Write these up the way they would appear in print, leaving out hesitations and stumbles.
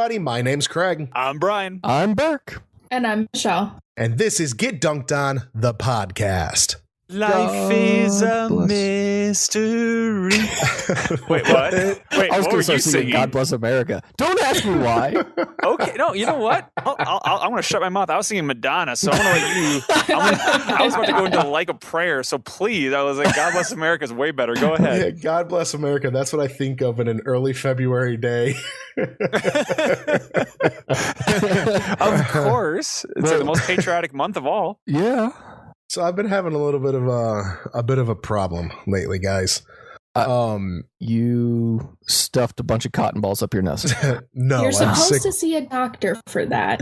everybody. My name's Craig. I'm Brian. I'm Burke. And I'm Michelle. And this is Get Dunked On, the podcast. Life is a mystery. Wait, what? Wait, I was what going were to start you singing singing? God Bless America. Don't ask me why. Okay, no, you know what? I'm going to shut my mouth. I was singing Madonna, so I'm going to let you. I was about to go into like a prayer, so please, I was like, God Bless America is way better. Go Yeah, ahead. God bless America. That's what I think of in an early February day. Of course. It's like the most patriotic month of all. Yeah. So I've been having a little bit of a problem lately, guys. You stuffed a bunch of cotton balls up your nose. No, You're I'm supposed sick. to see a doctor for that.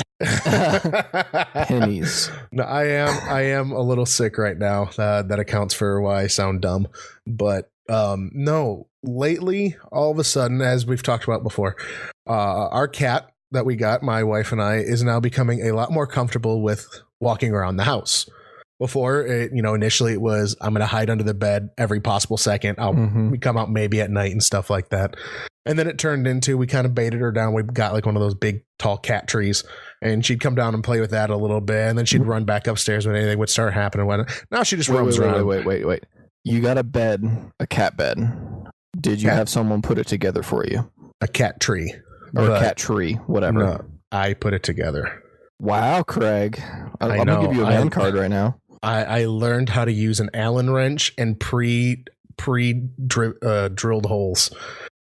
Pennies. No, I am a little sick right now. That accounts for why I sound dumb. But no, lately, all of a sudden, as we've talked about before, our cat that we got, my wife and I, is now becoming a lot more comfortable with walking around the house. Before, initially it was, I'm going to hide under the bed every possible second. We come out maybe at night and stuff like that. And then it turned into, we kind of baited her down. We got like one of those big, tall cat trees, and she'd come down and play with that a little bit. And then she'd run back upstairs when anything would start happening. Now she just roams around. Wait. You got a bed, a cat bed. Did you have someone put it together for you? A cat tree. Or a cat tree, whatever. No, I put it together. Wow, Craig. I'm going to give you a man card right now. I learned how to use an Allen wrench and drilled holes.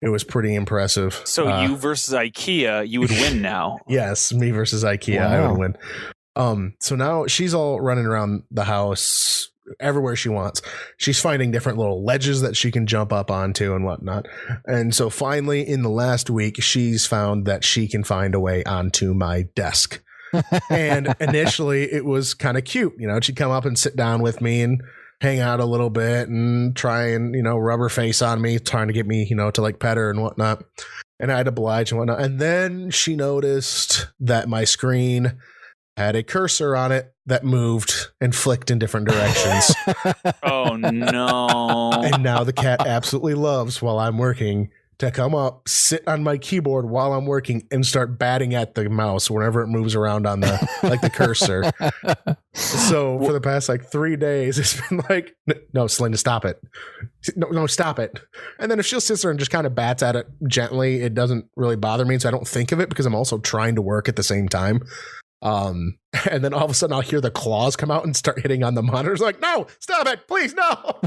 It was pretty impressive. So you versus IKEA, you would win now. Yes, me versus IKEA, Wow. I would win. So now she's all running around the house everywhere she wants. She's finding different little ledges that she can jump up onto and whatnot. And so finally, in the last week, she's found that she can find a way onto my desk. And initially it was kind of cute. She'd come up and sit down with me and hang out a little bit and try and, rub her face on me, trying to get me, to like pet her and whatnot. And I'd oblige and whatnot. And then she noticed that my screen had a cursor on it that moved and flicked in different directions. Oh, no. And now the cat absolutely loves, while I'm working, to come up, sit on my keyboard while I'm working, and start batting at the mouse whenever it moves around on the cursor. So for the past 3 days, it's been like, no, Selena, stop it. No, stop it. And then if she'll sit there and just kind of bats at it gently, it doesn't really bother me. So I don't think of it because I'm also trying to work at the same time. And then all of a sudden I'll hear the claws come out and start hitting on the monitors. Like, no, stop it, please, no.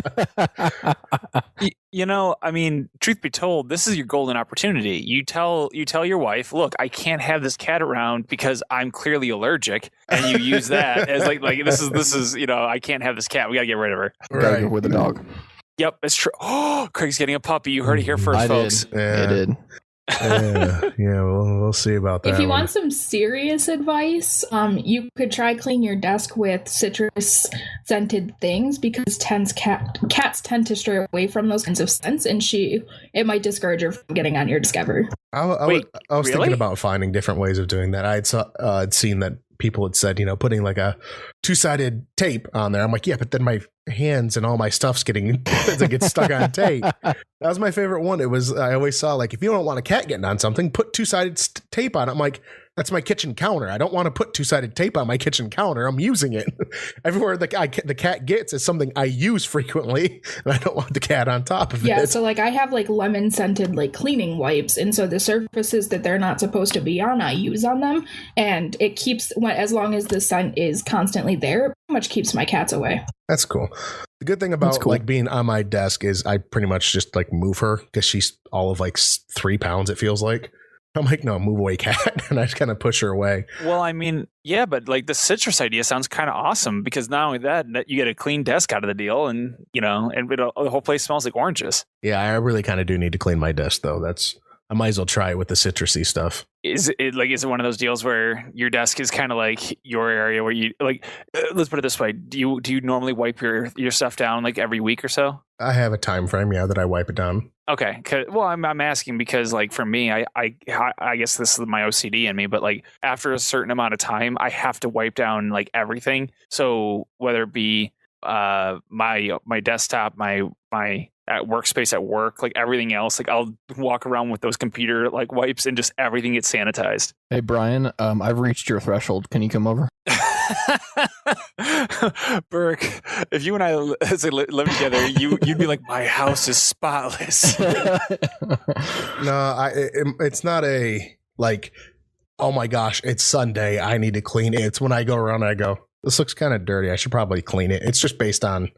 I mean, truth be told, this is your golden opportunity. You tell your wife, look, I can't have this cat around because I'm clearly allergic, and you use that as like this is I can't have this cat. We gotta get rid of her. Gotta go with the dog. Yep, it's true. Oh, Craig's getting a puppy. You heard it here first, folks. I did. Yeah, we'll see about that. If you want some serious advice, you could try cleaning your desk with citrus scented things, because cats tend to stray away from those kinds of scents, and it might discourage her from getting on your desk ever. I was thinking about finding different ways of doing that. I'd seen that people had said, putting like a 2-sided tape on there. I'm like, yeah, but then my hands and all my stuff's getting stuck on tape. That was my favorite one. I always saw, like, if you don't want a cat getting on something, put 2-sided tape on it. I'm like, that's my kitchen counter. I don't want to put 2-sided tape on my kitchen counter. I'm using it. Everywhere the cat gets is something I use frequently, and I don't want the cat on top of it. Yeah, so I have lemon scented cleaning wipes, and so the surfaces that they're not supposed to be on, I use on them, and it keeps, as long as the scent is constantly there, it pretty much keeps my cats away. That's cool. The good thing about being on my desk is I pretty much just move her, because she's all of 3 pounds, it feels like. I'm like, no, move away, cat. And I just kind of push her away. Well, I mean, yeah, but the citrus idea sounds kind of awesome, because not only that you get a clean desk out of the deal, and the whole place smells like oranges. Yeah, I really kind of do need to clean my desk, though. I might as well try it with the citrusy stuff. Is it one of those deals where your desk is kind of like your area where you let's put it this way. Do you normally wipe your stuff down every week or so? I have a time frame, that I wipe it down. Okay. Well, I'm asking because for me, I guess this is my OCD in me, but after a certain amount of time, I have to wipe down everything. So whether it be my desktop, my at workspace at work, like everything else. Like I'll walk around with those computer like wipes and just everything gets sanitized. Hey Brian, I've reached your threshold. Can you come over? Burke, if you and I live together, you'd be like, my house is spotless. No, it's not a like, oh my gosh, it's Sunday, I need to clean it. It's when I go around and I go, this looks kind of dirty, I should probably clean it. It's just based on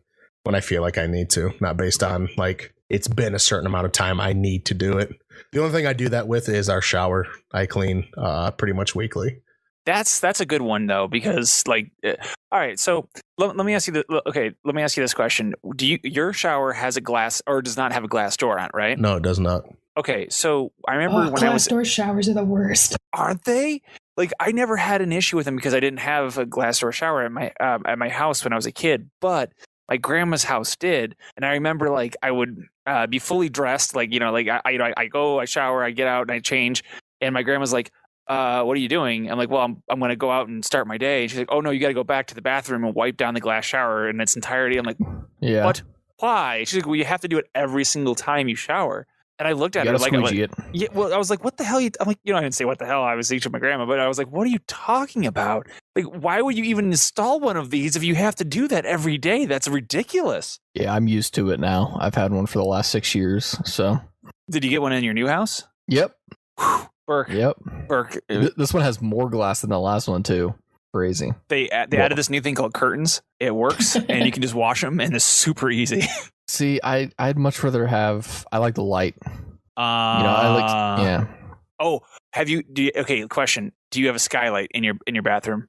when I feel like I need to, not based on like it's been a certain amount of time I need to do it. The only thing I do that with is our shower. I clean pretty much weekly. That's a good one though, because like, all right. So let me ask you let me ask you this question: your shower has a glass or does not have a glass door on it, right? No, it does not. Okay, so I remember when glass door showers are the worst. Aren't they? Like I never had an issue with them because I didn't have a glass door shower at my house when I was a kid, but my grandma's house did, and I remember like I would be fully dressed, like like I go, I shower, I get out, and I change, and my grandma's like, what are you doing? I'm like, well, I'm going to go out and start my day. And she's like, oh no, you got to go back to the bathroom and wipe down the glass shower in its entirety. I'm like, Yeah. what? Why? She's like, well, you have to do it every single time you shower. And I looked at her like, yeah, well, I was like, what the hell? I'm like, I didn't say what the hell. I was teaching my grandma, but I was like, what are you talking about? Like, why would you even install one of these if you have to do that every day? That's ridiculous. Yeah, I'm used to it now. I've had one for the last 6 years. So. Did you get one in your new house? Yep. Burke. Yep. Burke. This one has more glass than the last one too. Crazy. They added this new thing called curtains. It works, and you can just wash them, and it's super easy. See, I'd much rather have. I like the light. I like. Yeah. Oh, okay, question. Do you have a skylight in your bathroom?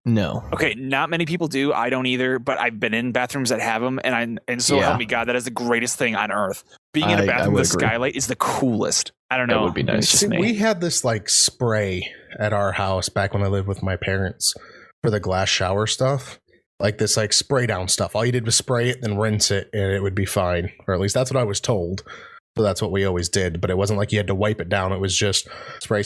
No. Okay, not many people do. I don't either, but I've been in bathrooms that have them, and so help me God, that is the greatest thing on earth. Being in a bathroom with a skylight is the coolest. I don't know. That would be nice. See, we had this like spray at our house back when I lived with my parents for the glass shower stuff. Like this like spray down stuff. All you did was spray it, then rinse it, and it would be fine. Or at least that's what I was told. So that's what we always did. But it wasn't like you had to wipe it down. It was just spray,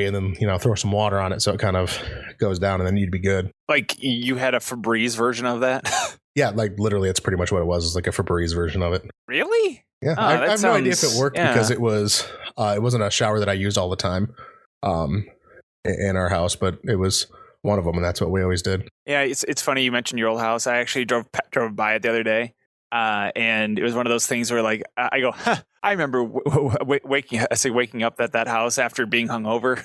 and then, throw some water on it so it kind of goes down, and then you'd be good. Like you had a Febreze version of that? Yeah, like literally that's pretty much what it was. It's like a Febreze version of it. Really? Yeah. I have no idea if it worked because it wasn't a shower that I used all the time in our house, but it was one of them, and that's what we always did. Yeah, it's funny you mentioned your old house. I actually drove by it the other day. And it was one of those things where like I go, I remember waking up at that house after being hungover.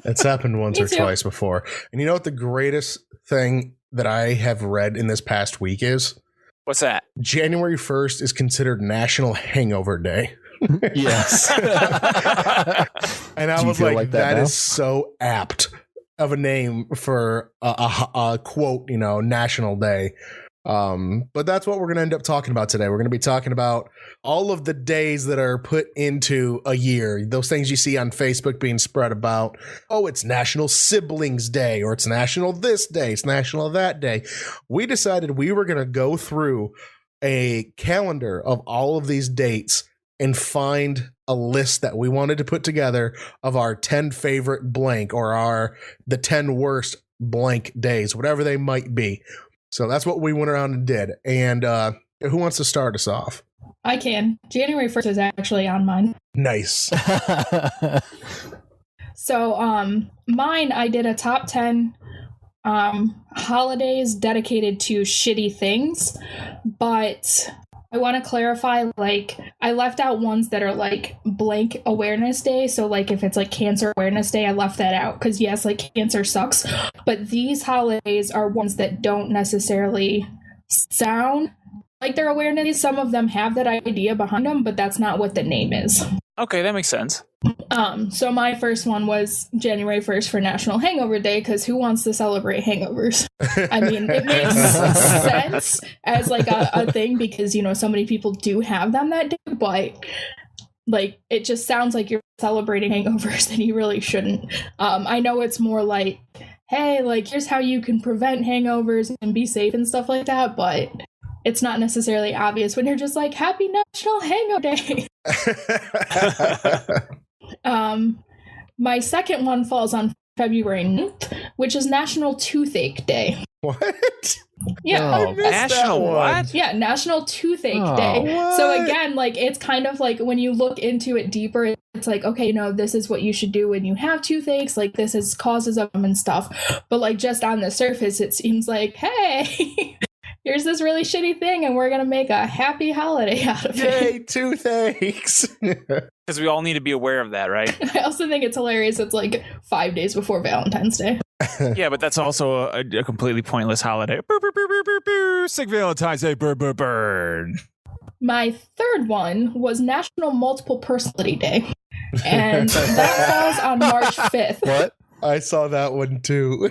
It's happened once or twice before. And you know what the greatest thing that I have read in this past week is? What's that? January 1st is considered National Hangover Day. Yes. And I was like, that is so apt of a name for a quote, national day. But that's what we're going to end up talking about today. We're going to be talking about all of the days that are put into a year. Those things you see on Facebook being spread about. Oh, it's National Siblings Day, or it's National this day, it's National that day. We decided we were going to go through a calendar of all of these dates and find a list that we wanted to put together of our 10 favorite blank or the 10 worst blank days, whatever they might be. So that's what we went around and did. And who wants to start us off? I can. January 1st is actually on mine. Nice. So mine, I did a top 10 holidays dedicated to shitty things. But I want to clarify, like, I left out ones that are like blank awareness day. So like if it's like cancer awareness day, I left that out because yes, like cancer sucks. But these holidays are ones that don't necessarily sound like they're awareness. Some of them have that idea behind them, but that's not what the name is. Okay, that makes sense. So my first one was January 1st for National Hangover Day, because who wants to celebrate hangovers? I mean, it makes sense as like a thing because, so many people do have them that day, but like it just sounds like you're celebrating hangovers and you really shouldn't. I know it's more like, hey, like here's how you can prevent hangovers and be safe and stuff like that, but it's not necessarily obvious when you're just like, Happy National Hangover Day. My second one falls on February 9th, which is National Toothache Day. What? Yeah. I missed that National one. what? Yeah, National Toothache Oh, Day. what? So again, like it's kind of like when you look into it deeper, it's like, okay, this is what you should do when you have toothaches, like this is causes of them and stuff. But like just on the surface, it seems like, hey, here's this really shitty thing and we're gonna make a happy holiday out of Yay, it. toothaches. Because we all need to be aware of that, right? I also think it's hilarious it's like 5 days before Valentine's Day. Yeah, but that's also a completely pointless holiday. Burr, burr, burr, burr, burr, burr. Sick Valentine's Day, burr, burr, burn. My third one was National Multiple Personality Day. And that falls on March 5th. What? I saw that one too.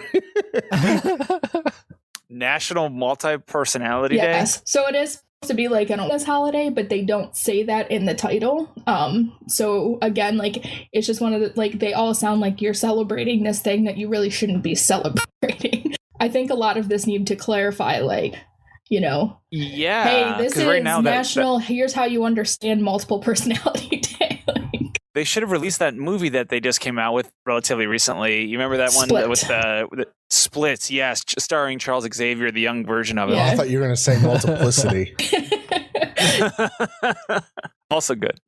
National Multi-Personality Day? Yes. So it is supposed to be like an illness holiday, but they don't say that in the title. So again, like it's just one of the like they all sound like you're celebrating this thing that you really shouldn't be celebrating. I think a lot of this need to clarify, like, Yeah. hey, this 'cause is right now national. Here's how you understand multiple personality day. they should have released that movie that they just came out with relatively recently. You remember that one Split. with the Splits? Yes, starring Charles Xavier, the young version of it. Yeah. I thought you were going to say multiplicity. Also good.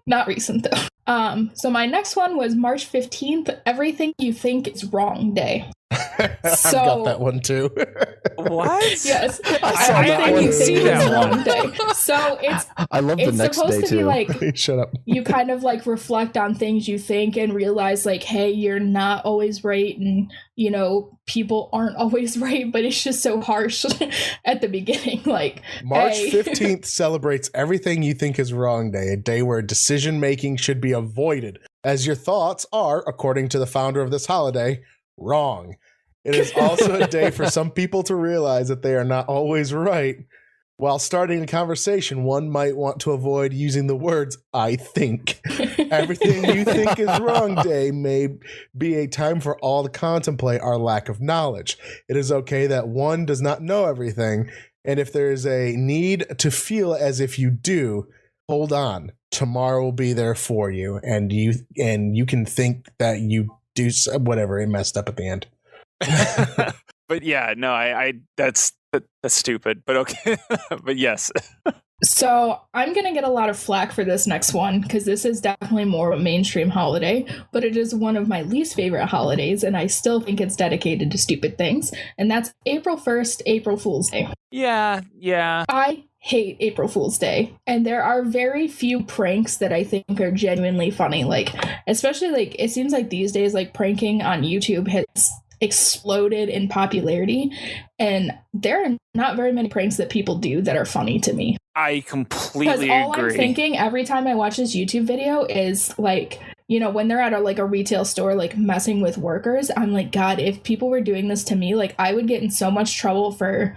Not recent though. So my next one was March 15th, Everything You Think Is Wrong Day. I've So- got that one too. What? Yes. saw that Everything one. You See Think that Is one. Wrong Day. So I love the it's next supposed day to be too. like Shut up. you kind of like reflect on things you think and realize like, hey, you're not always right, and people aren't always right, but it's just so harsh at the beginning. Like March hey. 15th celebrates Everything You Think Is Wrong Day, a day where decision making should be avoided, as your thoughts are, according to the founder of this holiday, wrong. It is also a day for some people to realize that they are not always right. While starting a conversation, one might want to avoid using the words, I think. Everything You Think Is Wrong Day may be a time for all to contemplate our lack of knowledge. It is okay that one does not know everything, and if there is a need to feel as if you do, hold on. Tomorrow will be there for you, and you can think that you do whatever. It messed up at the end. But yeah, no, I that's stupid. But okay. But yes. So I'm gonna get a lot of flack for this next one because this is definitely more of a mainstream holiday, but it is one of my least favorite holidays, and I still think it's dedicated to stupid things, and that's April 1st, April Fool's Day. Yeah. I hate April Fool's Day, and there are very few pranks that I think are genuinely funny. Like, especially like it seems like these days, like pranking on YouTube has exploded in popularity, and there are not very many pranks that people do that are funny to me. I Because completely all agree. I'm thinking every time I watch this YouTube video is like, when they're at a retail store, like messing with workers, I'm like, God, if people were doing this to me, like I would get in so much trouble for,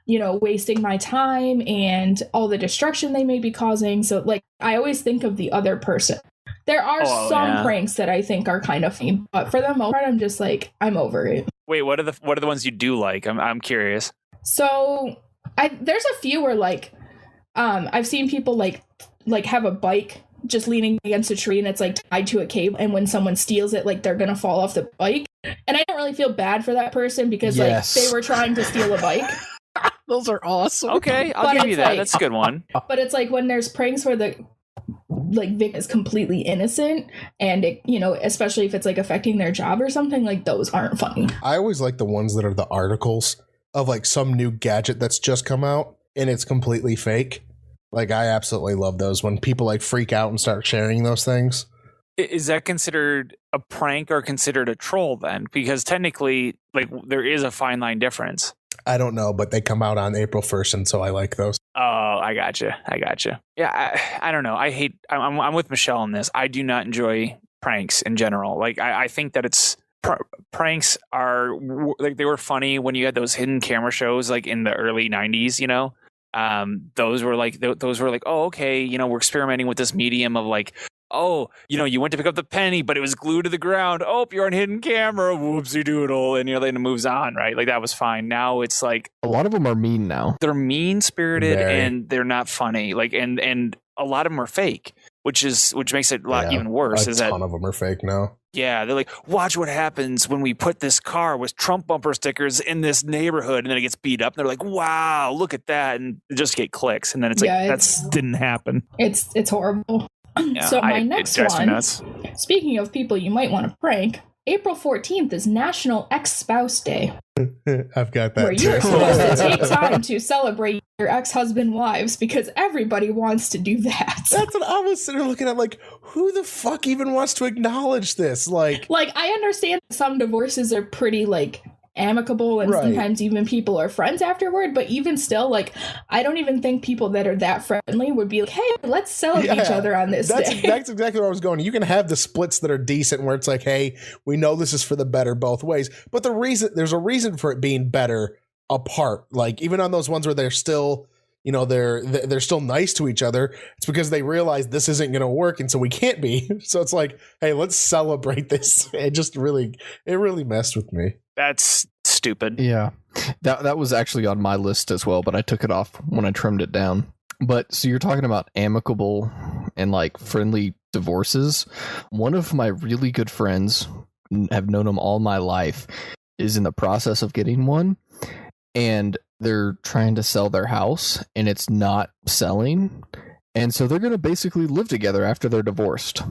wasting my time and all the destruction they may be causing. So like, I always think of the other person. There are some pranks that I think are kind of funny, but for the most part, I'm just like, I'm over it. Wait, what are the ones you do like? I'm curious. So there's a few where like, I've seen people like have a bike just leaning against a tree and it's like tied to a cable, and when someone steals it, like they're gonna fall off the bike. And I don't really feel bad for that person because like they were trying to steal a bike. Those are awesome. Okay, I'll But give you it's that. like- That's a good one. But it's like when there's pranks where the victim is completely innocent, and it, especially if it's like affecting their job or something, like those aren't funny. I always like the ones that are the articles of like some new gadget that's just come out and it's completely fake. Like I absolutely love those when people like freak out and start sharing those things. Is that considered a prank or considered a troll then? Because technically, like there is a fine line difference. I don't know, but they come out on April 1st, and so I like those. Oh, I gotcha. Yeah, I don't know. I'm with Michelle on this. I do not enjoy pranks in general. Like I think that it's pranks are like they were funny when you had those hidden camera shows like in the early 90s, those were like, oh, okay, we're experimenting with this medium of like, oh, you went to pick up the penny, but it was glued to the ground. Oh, you're on hidden camera. Whoopsie doodle. And then it moves on, right? Like that was fine. Now it's like A lot of them are mean now. they're mean spirited Very. and they're not funny. Like, and a lot of them are fake, which makes it a lot even worse. A Is ton that of them are fake now. Yeah, they're like, watch what happens when we put this car with Trump bumper stickers in this neighborhood, and then it gets beat up. And they're like, wow, look at that, and just get clicks, and then it's Yeah, like that didn't happen. It's horrible. Yeah, So my it next drives me one, nuts. speaking of people you might want to prank, April 14th is National Ex-Spouse Day, I've got where that you are too. supposed to take time to celebrate your ex-husband wives because everybody wants to do that. That's what I was sitting there looking at, like, who the fuck even wants to acknowledge this? Like, I understand some divorces are pretty, amicable and Right. sometimes even people are friends afterward, but even still, I don't even think people that are that friendly would be like, hey, let's celebrate each other on this day. That's exactly where I was going. You can have the splits that are decent where it's like, hey, we know this is for the better both ways, but there's a reason for it being better apart. Like, even on those ones where they're still, they're still nice to each other, it's because they realize this isn't going to work, and so we can't be. So it's like, hey, let's celebrate this. It really messed with me. That's stupid. Yeah, that was actually on my list as well, but I took it off when I trimmed it down. But so you're talking about amicable and friendly divorces. One of my really good friends, have known him all my life, is in the process of getting one, and they're trying to sell their house and it's not selling. And so they're going to basically live together after they're divorced.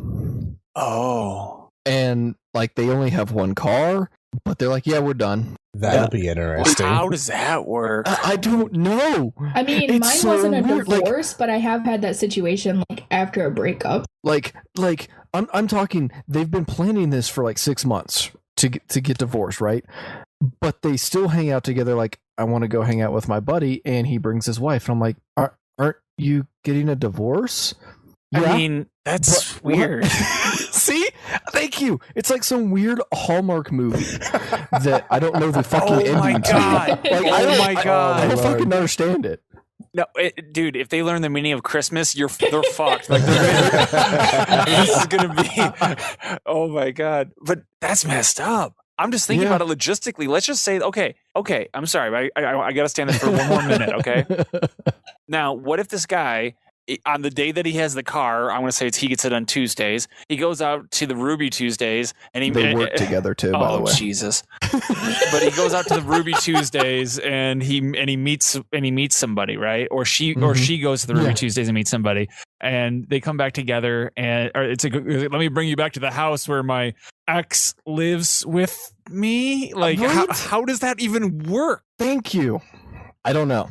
Oh. And they only have one car, but they're like, yeah, we're done. That'll be interesting. How does that work? I don't know. I mean, It's mine so wasn't a weird, divorce, but I have had that situation after a breakup. I'm talking, they've been planning this for 6 months to get divorced, right? But they still hang out together. I want to go hang out with my buddy, and he brings his wife, and I'm like, aren't you getting a divorce? I mean, that's weird. See? Thank you. It's like some weird Hallmark movie that I don't know the fucking ending Oh my god. to. Oh my god. I don't fucking understand it. No, dude, if they learn the meaning of Christmas, they're fucked. This is going to be, oh my God. But that's messed up. I'm just thinking about it logistically. Let's just say, okay, I'm sorry, but I got to stand this for one more minute, okay? Now, what if this guy, on the day that he has the car, I want to say he gets it on Tuesdays, he goes out to the Ruby Tuesdays, and they work together too, by the way. Oh, Jesus. But he goes out to the Ruby Tuesdays and he meets somebody, right? Or she goes to the Ruby Tuesdays and meets somebody, and they come back together, and let me bring you back to the house where my ex lives with me. How does that even work? Thank you. I don't know.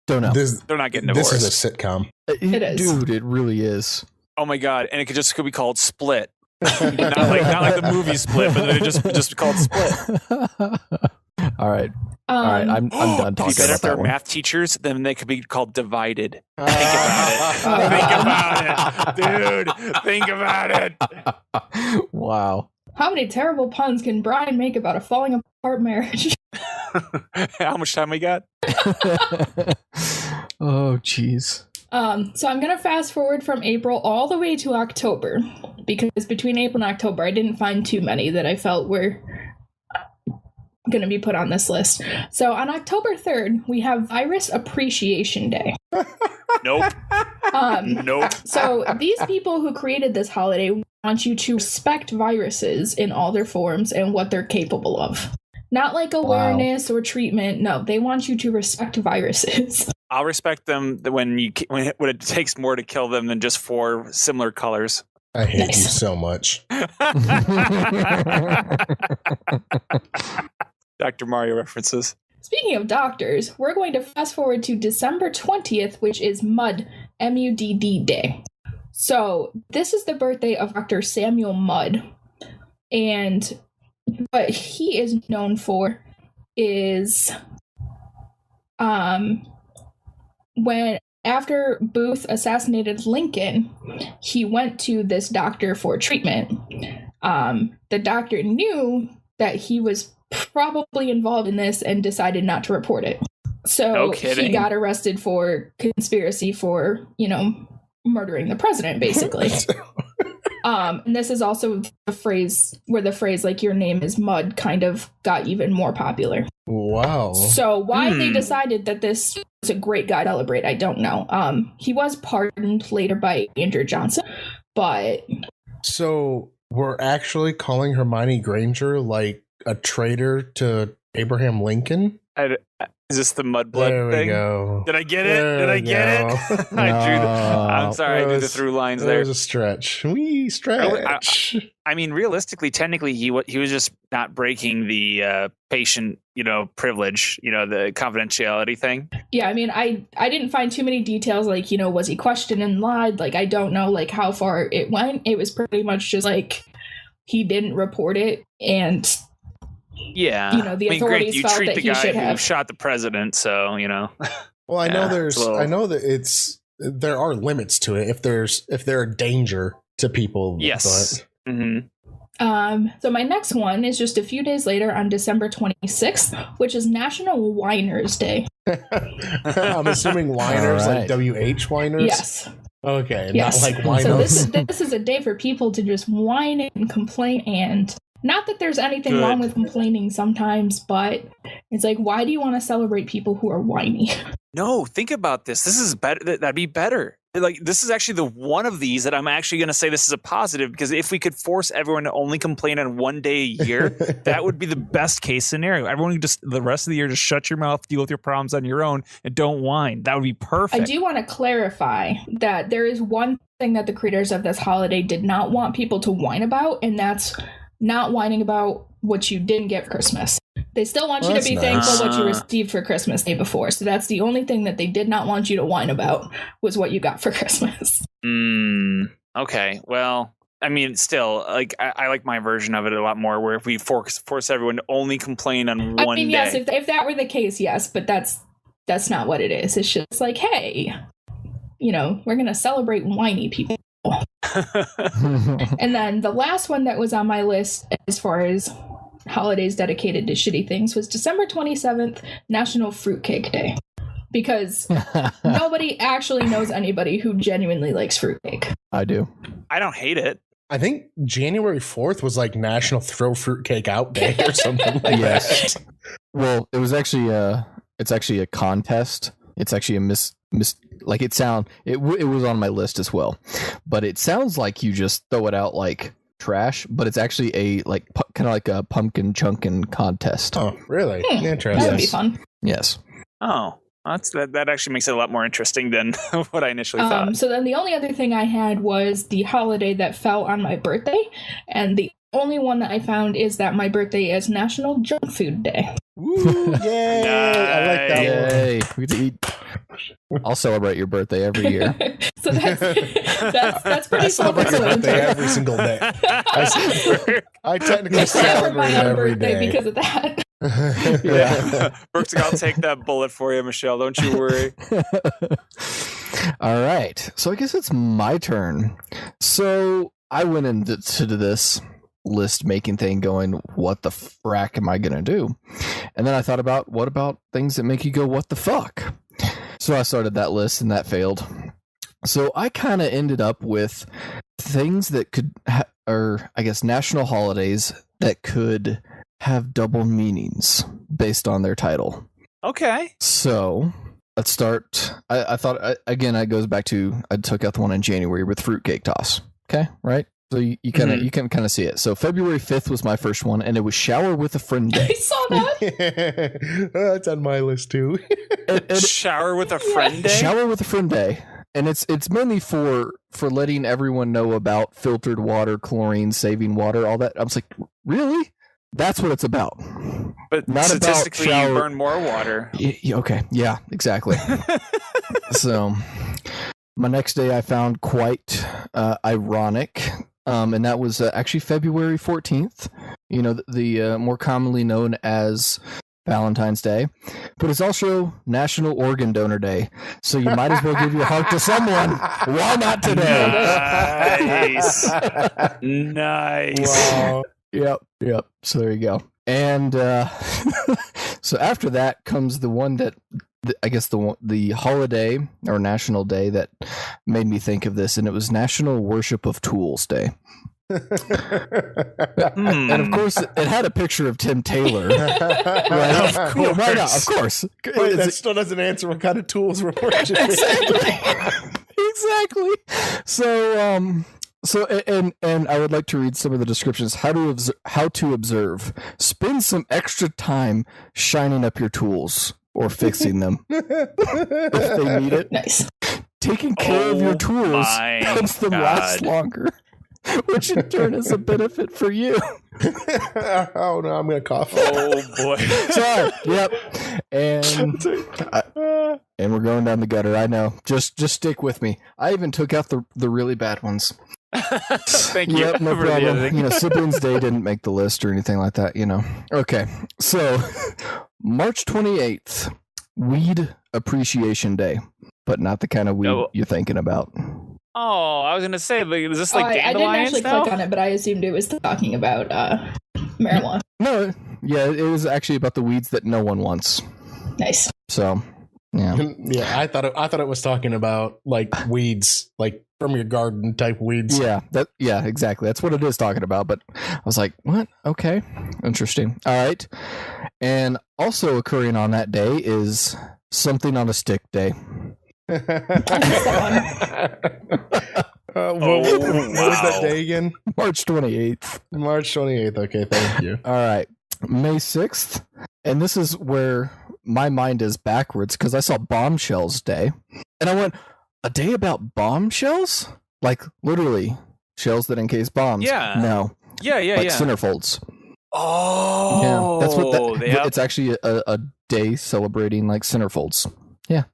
They're not getting divorced. This is a sitcom. It is. Dude, it really is. Oh my God. And it could be called Split. not like the movie Split, but then it just called Split. All right. I'm done talking If about they're that one. math teachers, then they could be called Divided. Think about it. Dude. Think about it. Wow. How many terrible puns can Brian make about a falling apart marriage? How much time we got? Oh, jeez. So I'm going to fast forward from April all the way to October, because between April and October, I didn't find too many that I felt were going to be put on this list. So on October 3rd, we have Virus Appreciation Day. Nope. Nope. So these people who created this holiday want you to respect viruses in all their forms and what they're capable of. Not like awareness or treatment. No, they want you to respect viruses. I'll respect them when it takes more to kill them than just 4 similar colors. I hate you so much. Dr. Mario references. Speaking of doctors, we're going to fast forward to December 20th, which is MUD, M-U-D-D Day. So this is the birthday of Dr. Samuel Mudd. And what he is known for is when after Booth assassinated Lincoln, he went to this doctor for treatment. The doctor knew that he was probably involved in this and decided not to report it. So he got arrested for conspiracy for, murdering the president, basically. And this is also the phrase where the phrase, your name is Mud, kind of got even more popular. Wow. So why they decided that this was a great guy to celebrate, I don't know. He was pardoned later by Andrew Johnson, but... So we're actually calling Hermione Granger like a traitor to Abraham Lincoln. Is this the mudblood There we thing? go. Did I get it? There Did I we get it? go. I'm sorry, I drew the through lines There there. was a stretch. Wee stretch. I mean, realistically, technically, he was just not breaking the patient, privilege, the confidentiality thing. Yeah, I mean, I didn't find too many details, like, was he questioned and lied? Like, I don't know, like, how far it went. It was pretty much just, like, he didn't report it, and, yeah, the authorities felt treat that the he guy should who have. shot the president, so, Well, I know Yeah, I know that there are limits to it if there are danger to people. Yes. Mm-hmm. So my next one is just a few days later on December 26th, which is National Whiners Day. I'm assuming whiners All right. like WH whiners. Yes. Okay, Yes. not like So winos. this is a day for people to just whine and complain, and not that there's anything Good. wrong with complaining sometimes, but it's like, why do you want to celebrate people who are whiny? No, think about this. This is better. That'd be better. Like, this is actually the one of these that I'm actually going to say this is a positive, because if we could force everyone to only complain on one day a year, that would be the best case scenario. Everyone would just the rest of the year just shut your mouth, deal with your problems on your own, and don't whine. That would be perfect. I do want to clarify that there is one thing that the creators of this holiday did not want people to whine about, and that's not whining about what you didn't get for Christmas. They still want you to be thankful what you received for Christmas day before. So that's the only thing that they did not want you to whine about, was what you got for Christmas. Okay. Well, I mean, still, like, I like my version of it a lot more, where if we force everyone to only complain on one day. Yes, if that were the case, yes, but that's not what it is. It's just like, hey, we're going to celebrate whiny people. And then the last one that was on my list as far as holidays dedicated to shitty things was December 27th, National Fruitcake Day. Because nobody actually knows anybody who genuinely likes fruitcake. I do. I don't hate it. I think January 4th was like National Throw Fruitcake Out Day or something like Yes. that. Well, it was actually it's actually a contest. It's actually a like it was on my list as well, but it sounds like you just throw it out like trash, but it's actually a like kind of like a pumpkin chunkin contest. Oh, really? Interesting. That would be fun. Yes. Oh, that actually makes it a lot more interesting than what I initially thought. So then the only other thing I had was the holiday that fell on my birthday, and the only one that I found is that my birthday is National Junk Food Day. Woo, yay! I like that one. Yay! We get to eat. I'll celebrate your birthday every year. So that's pretty I celebrate your birthday every single day. I technically Except for celebrate my own every birthday day. because of that. Yeah. Brooks, I'll take that bullet for you, Michelle. Don't you worry. All right. So I guess it's my turn. So I went into this list making thing going, what the frack am I going to do? And then I thought about, what about things that make you go, what the fuck? So I started that list and that failed. So I kind of ended up with things that could, or I guess national holidays that could have double meanings based on their title. Okay. So let's start. I thought, again, it goes back to, I took out the one in January with fruitcake toss. Okay, right? So you can kind of see it. So February 5th was my first one, and it was shower with a friend day. I saw that. That's on my list too. Shower with a friend day? Shower with a friend day. And it's mainly for letting everyone know about filtered water, chlorine, saving water, all that. I was like, really? That's what it's about. But not statistically, about shower. you burn more water. Okay. Yeah, exactly. So my next day I found quite ironic. And that was actually February 14th, the more commonly known as Valentine's Day, but it's also National Organ Donor Day. So you might as well give your heart to someone. Why not today? Nice. Nice. Wow. Yep. So there you go. And so after that comes the one that I guess the holiday or national day that made me think of this, and it was National Worship of Tools Day. And of course, it had a picture of Tim Taylor. Right? Of course. Why not? Of course. Wait, that still doesn't answer what kind of tools we're worshiping. Exactly. So So and I would like to read some of the descriptions. How to observe. Spend some extra time shining up your tools or fixing them if they need it. Nice. Taking care of your tools my helps them last God. longer, which in turn is a benefit for you. Oh no, I'm gonna cough. Oh boy. Sorry. Yep. And we're going down the gutter. I know. Just stick with me. I even took out the really bad ones. Thank you. Yep, no for the problem. editing. Siblings Day didn't make the list or anything like that. Okay. So March 28th, Weed Appreciation Day, but not the kind of weed No. you're thinking about. Oh, I was gonna say, like, is this like I didn't dandelion actually stuff? click on it, but I assumed it was talking about marijuana. No, yeah, it was actually about the weeds that no one wants. Nice. So, yeah. Yeah, I thought it was talking about like weeds, like from your garden type weeds. Yeah, exactly. That's what it is talking about. But I was like, what? Okay. Interesting. All right. And also occurring on that day is Something on a Stick Day. What Oh, was that wow. day again? March 28th. March 28th. Okay, thank you. All right. May 6th. And this is where my mind is backwards because I saw Bombshells Day. And I went, a day about bombshells? Like literally shells that encase bombs. Yeah. No. Yeah, Like centerfolds. Oh, Yeah. That's what that, yep. it's actually a day celebrating like centerfolds. Yeah,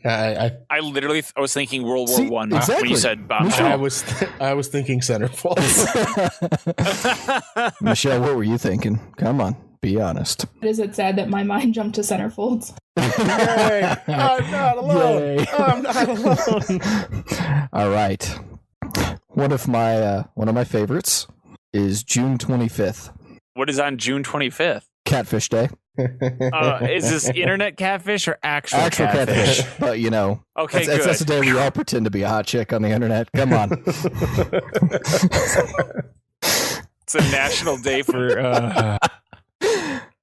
I literally was thinking World War See, One exactly. when you said I bombshell. was thinking centerfolds. Michelle, what were you thinking? Come on, be honest. Is it sad that my mind jumped to centerfolds? Yay. I'm not alone. Yay. I'm not alone. All right. One of my favorites is June 25th, What is on June 25th? Catfish Day. Is this internet catfish or actual Catfish. But Okay, that's the good. day we all pretend to be a hot chick on the internet. Come on. It's a national day for.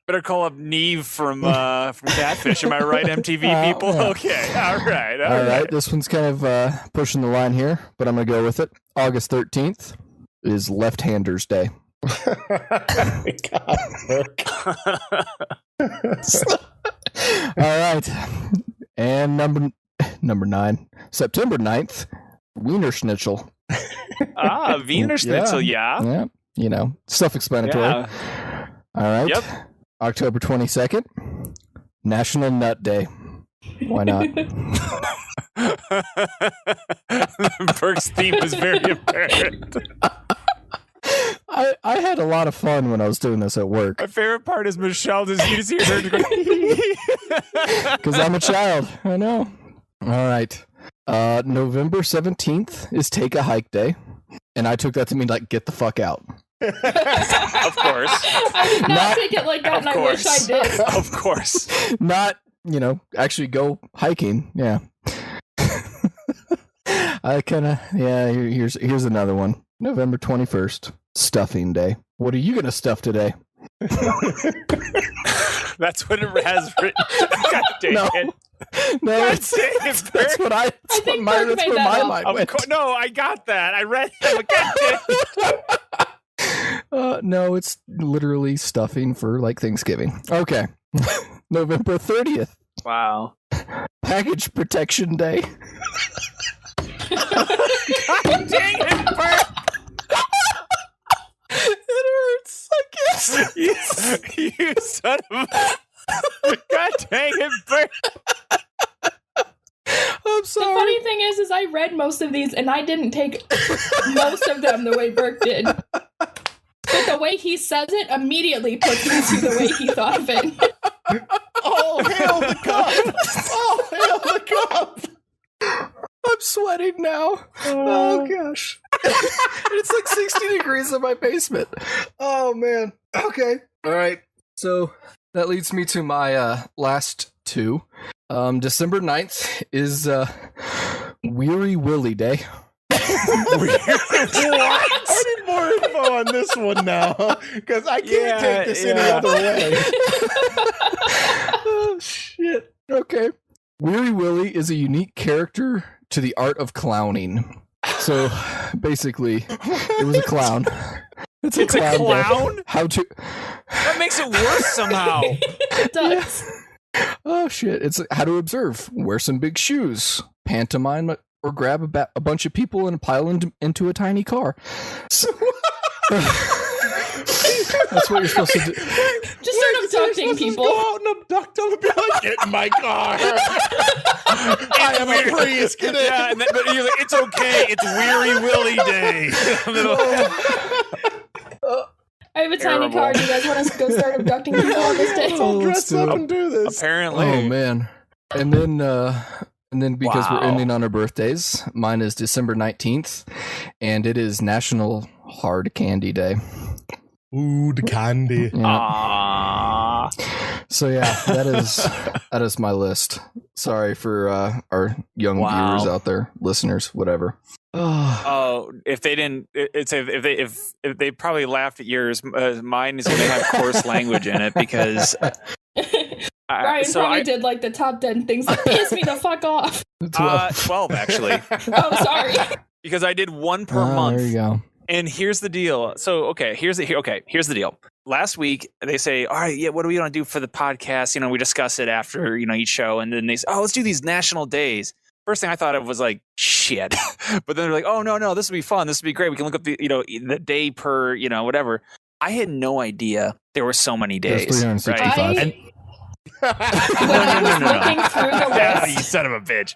Better call up Neve from Catfish. Am I right, MTV people? Yeah. Okay, all right. All right. This one's kind of pushing the line here, but I'm going to go with it. August 13th is Left-Handers Day. God, Brooke. All right. And number 9, September 9th, Wiener Schnitzel. Wiener Schnitzel, yeah. Yeah, self-explanatory. Yeah. All right. Yep. October 22nd, National Nut Day. Why not? Burke's theme was very apparent. I had a lot of fun when I was doing this at work My favorite part is Michelle. You just hear her go. because I'm a child. I know. All right. November 17th is Take a Hike Day. And I took that to mean like get the fuck out. Of course. I did not take it like that, Of and I wish I course. did. Of course. Not, actually go hiking. Yeah. I kind of, here's another one. November 21st, Stuffing Day. What are you going to stuff today? That's what it has written. God dang No. it. No, God that's, dang it, that's Bert. what I, I think my, Bert that's made where that my up. mind went. No, I got that. I read it. God dang it. No, it's literally stuffing for like Thanksgiving. Okay. November 30th, Wow. Package Protection Day. God dang it, Bert. It hurts. I can't. You son of a... God dang it, Bert. I'm The sorry. funny thing is I read most of these, and I didn't take most of them the way Burke did. But the way he says it immediately puts me to the way he thought of it. Oh, hail the cup! Oh, hail the cup! I'm sweating now. Oh gosh. It's like 60 degrees in my basement. Oh man. Okay. All right. So that leads me to my last two. December 9th is Weary Willy Day. What? I need more info on this one now, because I can't take this any other way. Oh shit. Okay. Weary Willy is a unique character to the art of clowning. So So basically, it was a clown. It's a clown? Day. How to? That makes it worse somehow. It does. Oh shit! It's how to observe. Wear some big shoes. Pantomime or grab a bunch of people and pile into a tiny car. So, that's what you're supposed to do. Just start abducting people. Go out and abduct them and be like, get in my car. I am a Prius. Get in. Yeah, but you're like, it's okay. It's Weary Willy Day. I have a tiny car. Do you guys want us to go start abducting people on this day? I'll dress up and do this. Apparently. Oh man. And then because we're ending on our birthdays, mine is December 19th, and it is National Hard Candy Day. Ooh, the candy. Yeah. So yeah, that is my list. Sorry for our young viewers out there, listeners, whatever. Oh, if they didn't, if they probably laughed at yours, mine is going to have coarse language in it because Brian probably did like the top 10 things that piss me the fuck off. 12 actually. Oh, sorry. Because I did one per month. There you go. And here's the deal. So, here's the deal. Last week, they say, all right, yeah, what do we want to do for the podcast? You know, we discuss it after, each show. And then they say, oh, let's do these national days. First thing I thought of was like, shit. But then they're like, oh, no, this would be fun. This would be great. We can look up the day per, whatever. I had no idea there were so many days. There's 365. Right? When I was looking through the list, you son of a bitch.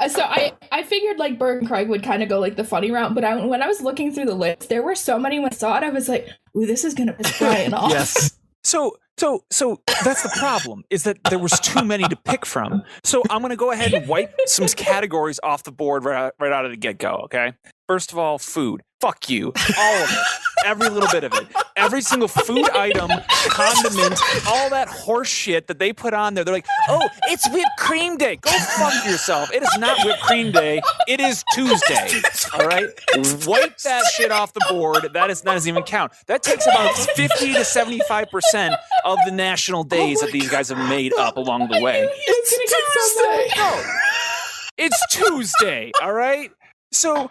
So I figured like Bert and Craig would kind of go like the funny route, but when I was looking through the list, there were so many. When I saw it, I was like, "Ooh, this is gonna piss Brian off." Yes. So that's the problem, is that there was too many to pick from. So I'm gonna go ahead and wipe some categories off the board right out of the get go. Okay. First of all, food. Fuck you. All of it. Every little bit of it. Every single food item, condiment, all that horse shit that they put on there. They're like, oh, it's whipped cream day. Go fuck yourself. It is not whipped cream day. It is Tuesday. All right? Wipe that shit off the board. That doesn't even count. That takes about 50 to 75% of the national days that these guys have made up along the way. It's Tuesday. No. It's Tuesday. All right? So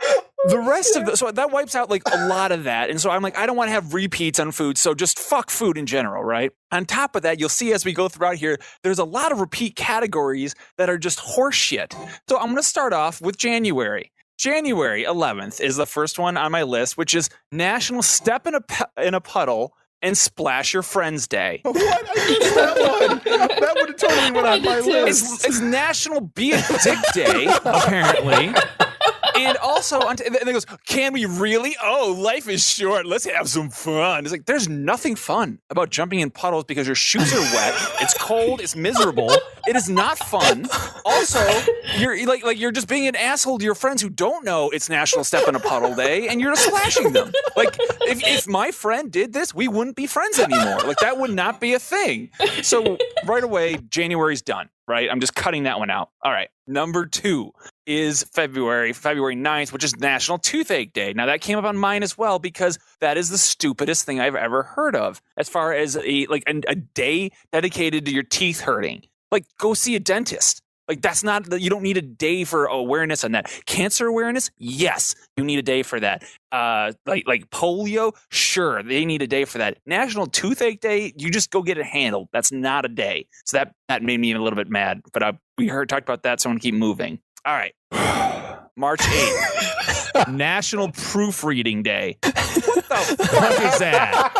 the rest of so that wipes out like a lot of that. And so I'm like, I don't want to have repeats on food. So just fuck food in general, right? On top of that, you'll see as we go throughout here, there's a lot of repeat categories that are just horse shit. So I'm going to start off with January. January 11th is the first one on my list, which is National Step in a Puddle and Splash Your Friends Day. What? I missed that one. That would have totally went on my list. It's National Be a Dick Day, apparently. And also, and then it goes, can we really? Oh, life is short. Let's have some fun. It's like, there's nothing fun about jumping in puddles because your shoes are wet. It's cold. It's miserable. It is not fun. Also, you're just being an asshole to your friends who don't know it's National Step in a Puddle Day, and you're just slashing them. Like, if my friend did this, we wouldn't be friends anymore. Like, that would not be a thing. So right away, January's done. Right? I'm just cutting that one out. All right. Number 2 is February 9th, which is National Toothache Day. Now, that came up on mine as well because that is the stupidest thing I've ever heard of as far as a day dedicated to your teeth hurting. Like, go see a dentist. Like, that's not, you don't need a day for awareness on that. Cancer awareness? Yes, you need a day for that. Like polio? Sure, they need a day for that. National Toothache Day, you just go get it handled. That's not a day. So that made me a little bit mad, but we talked about that, so I'm going to keep moving. All right. March 8th, National Proofreading Day. What the fuck is that?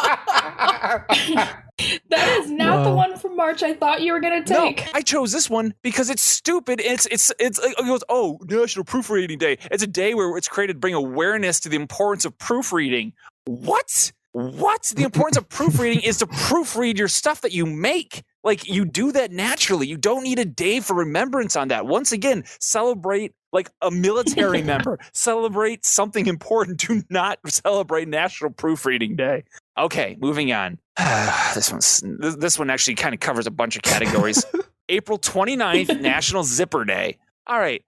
That is not the one from March I thought you were going to take. No, I chose this one because it's stupid. It's like, it goes, oh, National Proofreading Day. It's a day where it's created to bring awareness to the importance of proofreading. What? The importance of proofreading is to proofread your stuff that you make. Like, you do that naturally. You don't need a day for remembrance on that. Once again, celebrate like a military member. Celebrate something important. Do not celebrate National Proofreading Day. Okay, moving on. This one actually kind of covers a bunch of categories. April 29th, National Zipper Day. All right.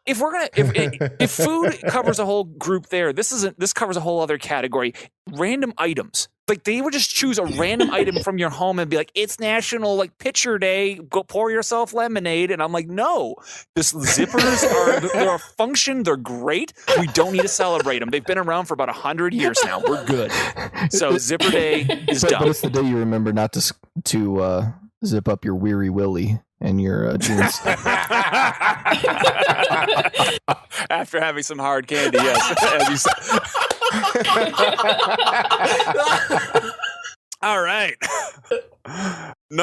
If food covers a whole group there, this covers a whole other category. Random items. Like they would just choose a random item from your home and be like, it's National like Pitcher Day. Go pour yourself lemonade. And I'm like, no, this zippers they're a function. They're great. We don't need to celebrate them. They've been around for about 100 years now. We're good. So Zipper Day is done. But it's the day you remember not to zip up your weary willy and your jeans. After having some hard candy, yes. As you said. All right. May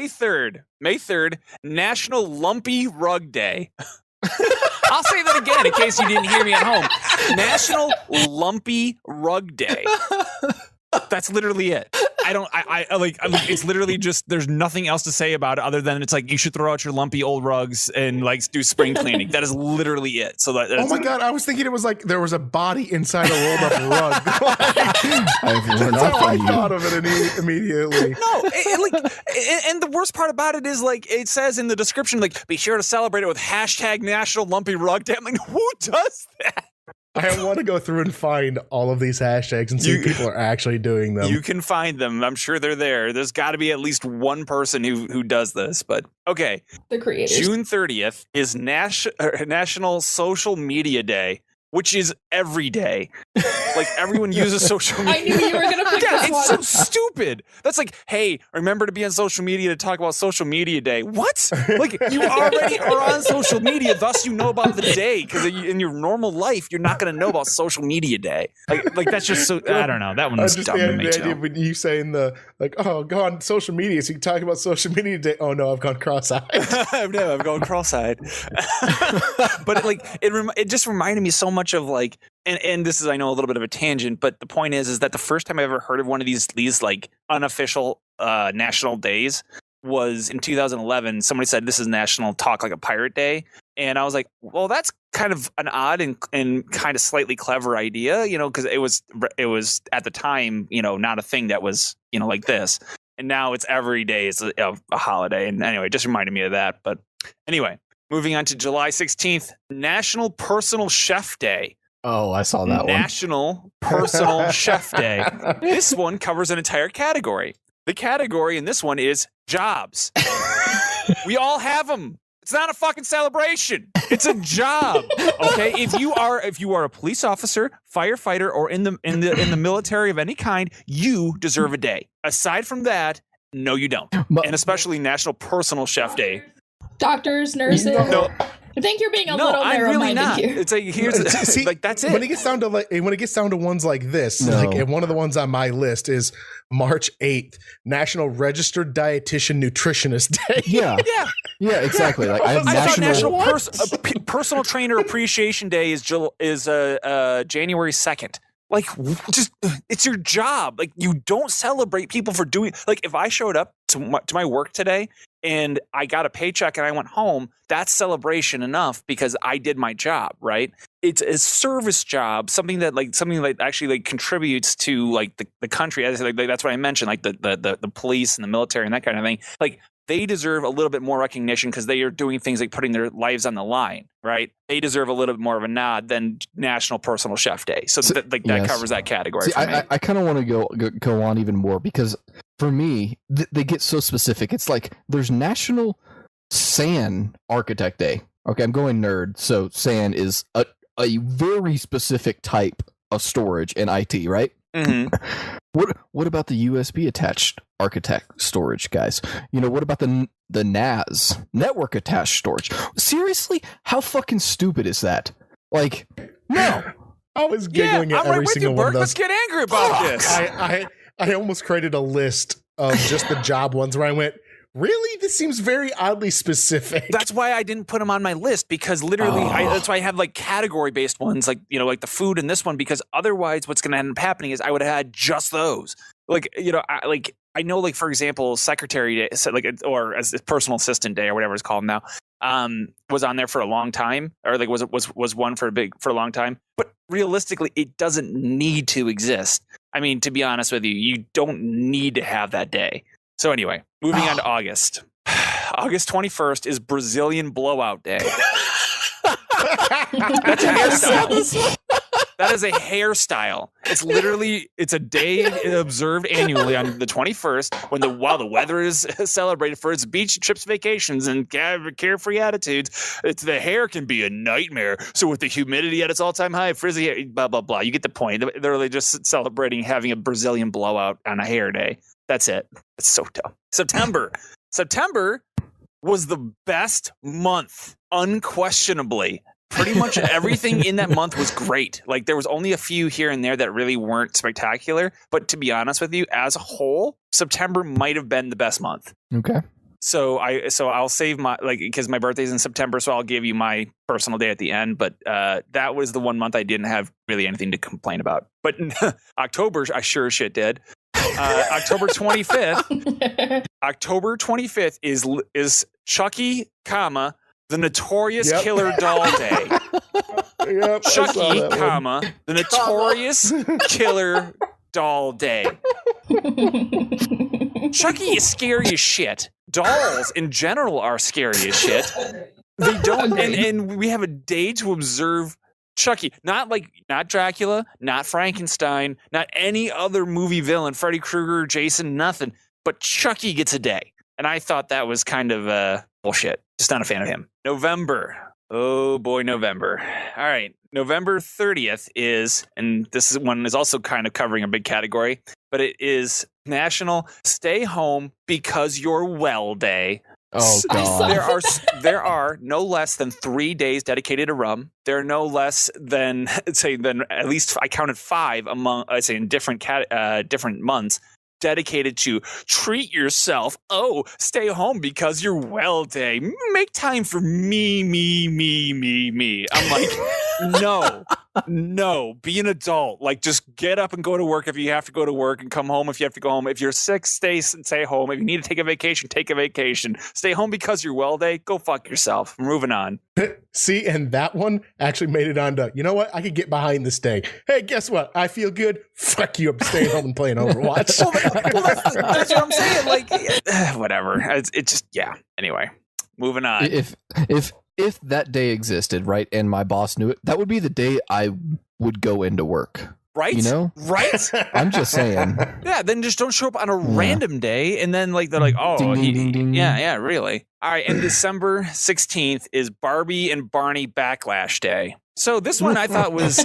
3rd, National Lumpy Rug Day. I'll say that again in case you didn't hear me at home. National Lumpy Rug Day. That's literally it. I like it's literally just there's nothing else to say about it other than it's like you should throw out your lumpy old rugs and like do spring cleaning. That is literally it. So that's oh my god, I was thinking it was like there was a body inside a rolled up rug. That's how I thought of it immediately. No, and the worst part about it is like it says in the description like be sure to celebrate it with hashtag National Lumpy Rug Day. I'm like, who does that? I want to go through and find all of these hashtags and see if people are actually doing them. You can find them. I'm sure they're there. There's got to be at least one person who does this. But okay, the creators. June 30th is National Social Media Day, which is every day. Like everyone uses social media. I knew you were going to pick this it's one. so stupid. That's like, hey, remember to be on social media to talk about Social Media Day. What? Like you already are on social media, thus you know about the day. Because in your normal life, you're not going to know about Social Media Day. Like that's just so. I don't know. That one's dumb to me too. When you saying go on social media so you can talk about Social Media Day. Oh no, I've gone cross-eyed. No, I've gone cross-eyed. But like it just reminded me so much of like. And this is, I know, a little bit of a tangent, but the point is that the first time I ever heard of one of these like unofficial national days was in 2011. Somebody said this is National Talk Like a Pirate Day, and I was like, well, that's kind of an odd and kind of slightly clever idea, because it was at the time, not a thing that was like this, and now it's every day is a holiday. And anyway, it just reminded me of that. But anyway, moving on to July 16th, National Personal Chef Day. Oh, I saw that National Personal Chef Day. This one covers an entire category. The category in this one is jobs. We all have them. It's not a fucking celebration. It's a job. Okay, if you are a police officer, firefighter, or in the military of any kind, you deserve a day. Aside from that, no, you don't. And especially National Personal Chef Day. Doctors, nurses. No. I think you're being a No, little I'm really narrow-minded not. here. It's like here's like that's it. When it gets down to ones like this, and one of the ones on my list is March 8th, National Registered Dietitian Nutritionist Day. Yeah, exactly. Like I have thought national Personal Trainer Appreciation Day is January 2nd. Like, just it's your job. Like, you don't celebrate people for doing. Like, if I showed up to my work today and I got a paycheck and I went home, that's celebration enough because I did my job, right? It's a service job, something that actually like contributes to like the country. Like that's what I mentioned, like the police and the military and that kind of thing. Like, they deserve a little bit more recognition because they are doing things like putting their lives on the line, right? They deserve a little bit more of a nod than National Personal Chef Day. So that covers that category. See, I kind of want to go on even more because for me, they get so specific. It's like there's National SAN Architect Day. Okay, I'm going nerd. So SAN is a very specific type of storage in IT, right? Mm-hmm. What about the USB attached architect storage, guys? What about the NAS, network attached storage? Seriously, how fucking stupid is that? Like, no. I was giggling at every single one of those. Let's get angry about this. I almost created a list of just the job ones where I went, really? This seems very oddly specific. That's why I didn't put them on my list because literally, that's why I have like category based ones, like like the food and this one, because otherwise, what's going to end up happening is I would have had just those. Like I know, like for example, Secretary Day, or as Personal Assistant Day or whatever it's called now, was on there for a long time, or like was one for a long time. But realistically, it doesn't need to exist. I mean, to be honest with you, you don't need to have that day. So anyway, moving on to August. August 21st is Brazilian Blowout Day. That's a hairstyle. That is a hairstyle. It's a day observed annually on the 21st while the weather is celebrated for its beach trips, vacations, and carefree attitudes. The hair can be a nightmare. So with the humidity at its all-time high, frizzy hair, blah, blah, blah. You get the point. They're really just celebrating having a Brazilian blowout on a hair day. That's it. It's so dumb. September was the best month, unquestionably. Pretty much everything in that month was great. Like there was only a few here and there that really weren't spectacular. But to be honest with you, as a whole, September might have been the best month. Okay. So I'll save because my birthday's in September, so I'll give you my personal day at the end. But that was the one month I didn't have really anything to complain about. But October, I sure as shit did. October 25th. October 25th is Chucky, the Notorious Killer Doll Day. Chucky, the Notorious Killer Doll Day. Chucky is scary as shit. Dolls in general are scary as shit. They don't, and we have a day to observe Chucky. Not Dracula, not Frankenstein, not any other movie villain, Freddy Krueger, Jason, nothing. But Chucky gets a day. And I thought that was kind of bullshit. Just not a fan of him. November. Oh boy, November. All right. November 30th is, and this one is also kind of covering a big category, but it is National Stay Home Because You're Well Day. Oh God. There are no less than 3 days dedicated to rum. There are no less than at least I counted 5 among in different months dedicated to treat yourself. Oh, stay home because you're well day. Make time for me. I'm like, no, be an adult. Like, just get up and go to work if you have to go to work, and come home if you have to go home. If you're sick, stay home. If you need to take a vacation, take a vacation. Stay home because you're well day. Go fuck yourself. Moving on. See, and that one actually made it on to, you know what? I could get behind this day. Hey, guess what? I feel good. Fuck you. I'm staying home and playing Overwatch. well, that's what I'm saying. Like, whatever. It just, yeah. Anyway, moving on. If that day existed, right, and my boss knew it, that would be the day I would go into work. Right? You know? Right? I'm just saying. Yeah, then just don't show up on a random day, and then they're like, oh, ding, ding, ding. Yeah, really. All right, and December 16th is Barbie and Barney Backlash Day. So this one I thought was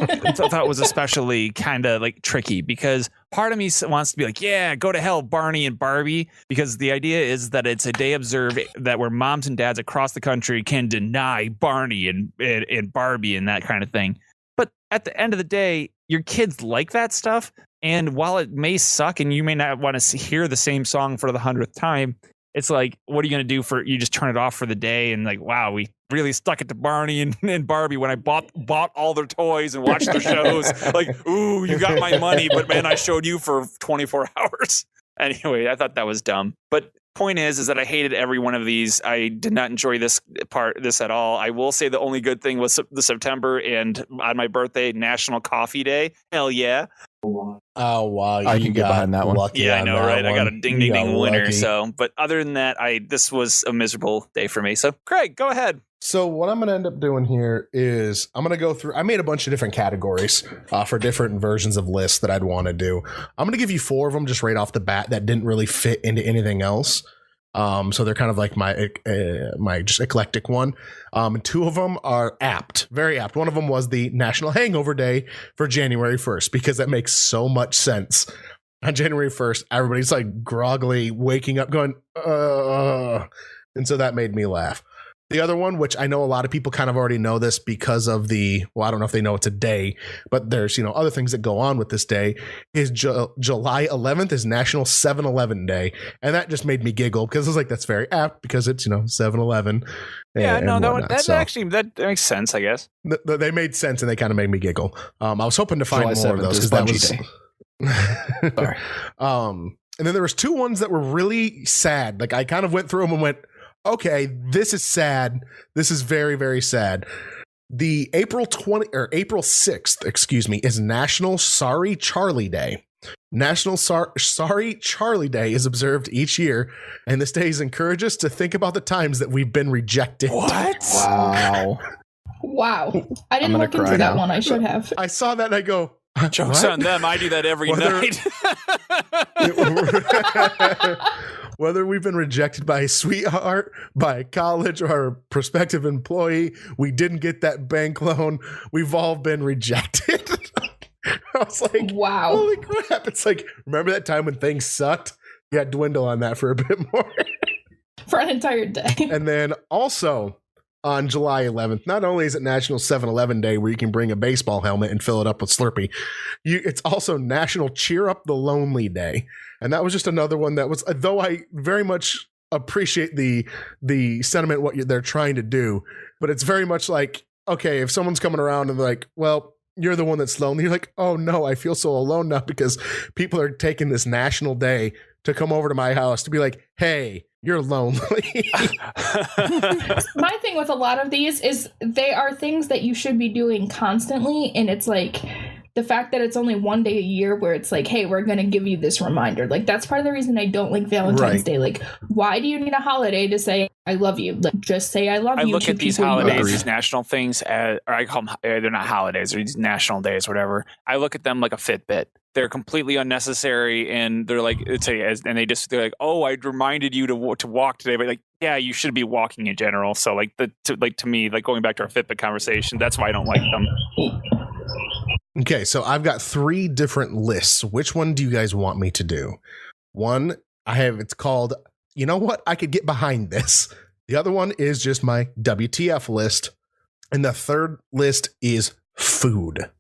especially kind of like tricky, because part of me wants to be like, yeah, go to hell, Barney and Barbie, because the idea is that it's a day observed that where moms and dads across the country can deny Barney and Barbie and that kind of thing. But at the end of the day, your kids like that stuff. And while it may suck and you may not want to hear the same song for the 100th time, it's like, what are you going to do you just turn it off for the day? And like, wow, we really stuck it to Barney and Barbie when I bought all their toys and watched their shows. Like, ooh, you got my money, but man, I showed you for 24 hours. Anyway, I thought that was dumb. But point is that I hated every one of these. I did not enjoy this at all. I will say the only good thing was the September and on my birthday, National Coffee Day. Hell yeah. Oh wow! I can get behind that one. Yeah, I know, right? I got a ding winner. Lucky. So, but other than that, this was a miserable day for me. So, Craig, go ahead. So what I'm going to end up doing here is I'm going to go through. I made a bunch of different categories for different versions of lists that I'd want to do. I'm going to give you 4 of them just right off the bat that didn't really fit into anything else. So they're kind of like my just eclectic one. 2 of them are apt, very apt. One of them was the National Hangover Day for January 1st, because that makes so much sense. On January 1st, everybody's like groggily waking up going, and so that made me laugh. The other one, which I know a lot of people kind of already know this because of I don't know if they know it's a day, but there's, other things that go on with this day, is July 11th is National 7-Eleven Day. And that just made me giggle, because I was like, that's very apt, because it's, 7-Eleven. Yeah, that makes sense, I guess. They made sense, and they kind of made me giggle. I was hoping to find more of those, because that was... Sorry. And then there was 2 ones that were really sad. Like, I kind of went through them and went, okay, this is sad. This is very, very sad. The April 6th, is National Sorry Charlie Day. National Sorry Charlie Day is observed each year, and this day encourages us to think about the times that we've been rejected. What? Wow. Wow. I didn't gonna look into cry that now. one. I should have. I saw that and I go, Joke's what? on them. I do that every Whether- night. Whether we've been rejected by a sweetheart, by a college, or a prospective employee, we didn't get that bank loan. We've all been rejected. I was like, Wow. holy crap. It's like, remember that time when things sucked? Yeah, dwindle on that for a bit more. For an entire day. And then also on July 11th, not only is it National 7-Eleven Day where you can bring a baseball helmet and fill it up with Slurpee, it's also National Cheer Up the Lonely Day. And that was just another one that was, though I very much appreciate the sentiment, what they're trying to do, but it's very much like, okay, if someone's coming around and they're like, well, you're the one that's lonely, you're like, oh no, I feel so alone now because people are taking this national day to come over to my house to be like, hey, you're lonely. My thing with a lot of these is they are things that you should be doing constantly, and it's like the fact that it's only one day a year where it's like, hey, we're going to give you this reminder. Like, that's part of the reason I don't like Valentine's Right. Day. Like, why do you need a holiday to say I love you? Like, just say I love I you. look to at these people you love. holidays, these national things, or I call them, they're not holidays, they're these national days, whatever. I look at them like a Fitbit. They're completely unnecessary, and they're like, they're like, oh, I reminded you to walk today, but like, yeah, you should be walking in general. So like, to me, like going back to our Fitbit conversation, that's why I don't like them. Okay, so I've got 3 different lists. Which one do you guys want me to do? One, it's called, you know what? I could get behind this. The other one is just my WTF list. And the third list is food.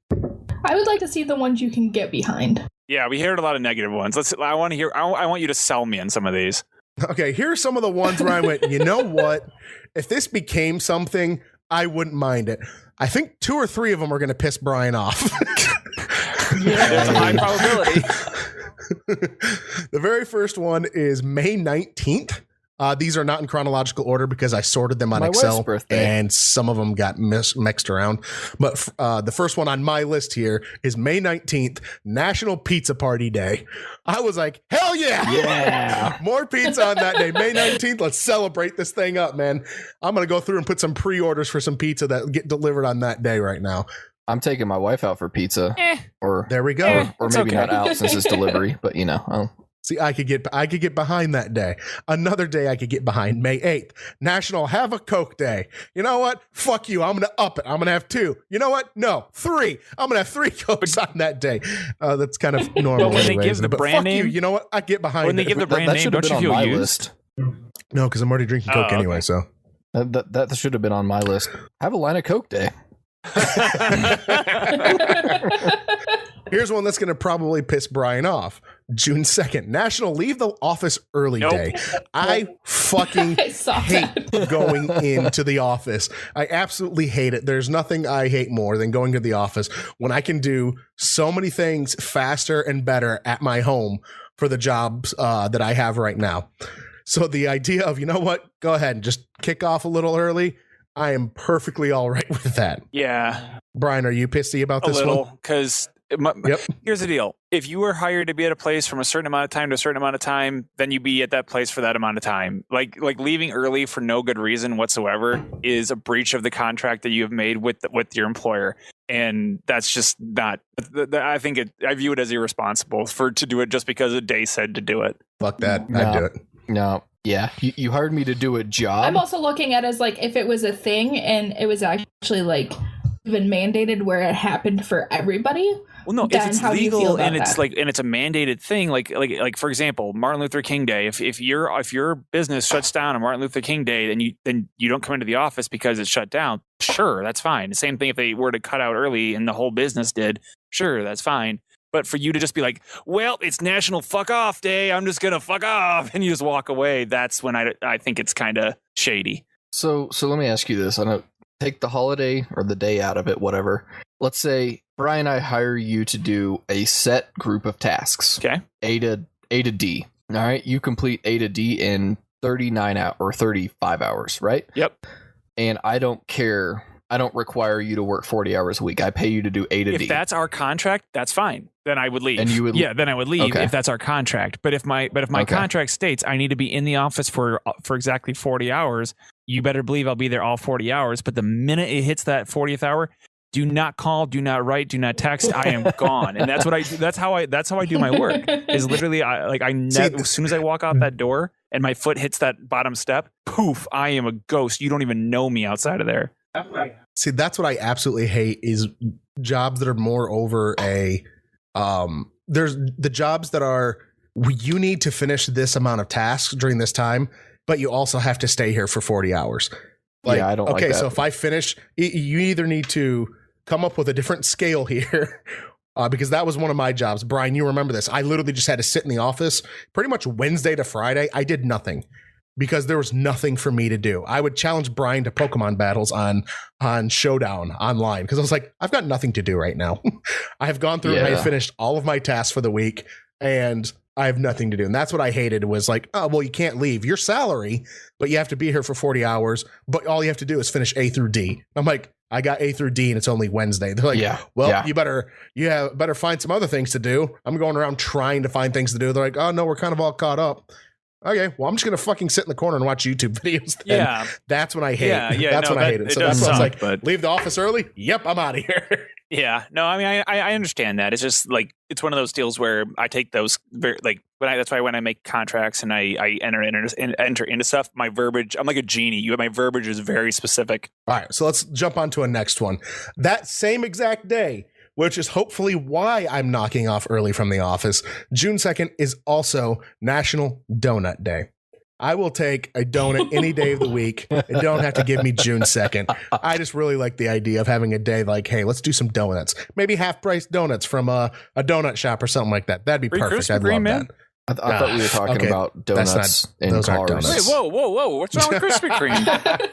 I would like to see the ones you can get behind. Yeah, we heard a lot of negative ones. I want to hear. I want you to sell me on some of these. Okay, here are some of the ones where I went, you know what? If this became something, I wouldn't mind it. I think 2 or 3 of them are going to piss Brian off. There's a high probability. The very first one is May 19th. These are not in chronological order because I sorted them on My Excel wife's birthday. and some of them got mixed around. But the first one on my list here is May 19th, National Pizza Party Day. I was like, hell yeah. Yeah. More pizza on that day. May 19th, let's celebrate this thing up, man. I'm going to go through and put some pre-orders for some pizza that get delivered on that day right now. I'm taking my wife out for pizza, or There we go. or It's maybe okay. not out since it's delivery, but you know, See, I could get behind that day. Another day I could get behind, May 8th, National Have a Coke Day. You know what? Fuck you. I'm going to up it. I'm going to have 2. You know what? No, 3. I'm going to have 3 Cokes on that day. That's kind of normal. But when they anyways. give the But brand fuck name- you know what? I get behind When they it. give the brand that name, should have don't been you on feel my used? list. No, because I'm already drinking Coke Oh, anyway, okay. so. That should have been on my list. Have a line of Coke day. Here's one that's going to probably piss Brian off. June 2nd, National Leave the Office Early Nope. Day. I fucking I saw hate that. going into the office. I absolutely hate it. There's nothing I hate more than going to the office when I can do so many things faster and better at my home for the jobs that I have right now. So the idea of, you know what, go ahead and just kick off a little early, I am perfectly all right with that. Yeah, Brian, are you pissy about a this little, one? because Yep. here's the deal. If you were hired to be at a place from a certain amount of time to a certain amount of time, then you be at that place for that amount of time. Like leaving early for no good reason whatsoever is a breach of the contract that you have made with your employer. And that's just not, I view it as irresponsible to do it just because a day said to do it. Fuck that. No. I'd do it. No, yeah, you hired me to do a job. I'm also looking at it as like if it was a thing and it was actually like even mandated where it happened for everybody. Well, no, if Then it's how do you feel legal about and it's that? and it's a mandated thing, like for example, Martin Luther King Day. If your business shuts down on Martin Luther King Day, then you don't come into the office because it's shut down. Sure, that's fine. The same thing if they were to cut out early and the whole business did. Sure, that's fine. But for you to just be like, well, it's National Fuck Off Day, I'm just gonna fuck off, and you just walk away, that's when I think it's kind of shady. So let me ask you this. I don't take the holiday or the day out of it, whatever. Let's say Brian, I hire you to do a set group of tasks. Okay. A to D. All right. You complete A to D in 39 hours or 35 hours, right? Yep. And I don't care. I don't require you to work 40 hours a week. I pay you to do A to D. If that's our contract, that's fine. Then I would leave. And you would- then I would leave Okay. if that's our contract. But if my Okay. contract states I need to be in the office for exactly 40 hours, you better believe I'll be there all 40 hours. But the minute it hits that 40th hour, do not call, do not write, do not text. I am gone. And that's what I do. That's how I do my work is literally as soon as I walk out that door and my foot hits that bottom step, poof, I am a ghost. You don't even know me outside of there. See, that's what I absolutely hate is jobs that are more over there's the jobs that are, you need to finish this amount of tasks during this time, but you also have to stay here for 40 hours. Like, I don't okay, like that. so if I finish, you either need to come up with a different scale here, because that was one of my jobs. Brian, you remember this. I literally just had to sit in the office pretty much Wednesday to Friday. I did nothing because there was nothing for me to do. I would challenge Brian to Pokemon battles on Showdown online because I was like, I've got nothing to do right now. I have gone through, I have finished all of my tasks for the week, and I have nothing to do. And that's what I hated was like, oh, well, you can't leave your salary, but you have to be here for 40 hours. But all you have to do is finish A through D. I'm like, I got A through D and it's only Wednesday. They're like, you better find some other things to do. I'm going around trying to find things to do. They're like, oh no, we're kind of all caught up. Okay, well, I'm just going to fucking sit in the corner and watch YouTube videos then. Yeah. That's what I hate. Yeah, that's what I hated. So that's why I was like, but leave the office early? Yep, I'm out of here. yeah, no, I mean, I understand that. It's just like, it's one of those deals where I take those, that's why when I make contracts and I enter into stuff, my verbiage, I'm like a genie. My verbiage is very specific. All right, so let's jump on to a next one. That same exact day, which is hopefully why I'm knocking off early from the office, June 2nd is also National Donut Day. I will take a donut any day of the week. You don't have to give me June 2nd. I just really like the idea of having a day like, hey, let's do some donuts. Maybe half-price donuts from a donut shop or something like that. That'd be perfect. I'd love that. I thought we were talking about donuts in those aren't cars. donuts. Wait, whoa. What's wrong with Krispy Kreme?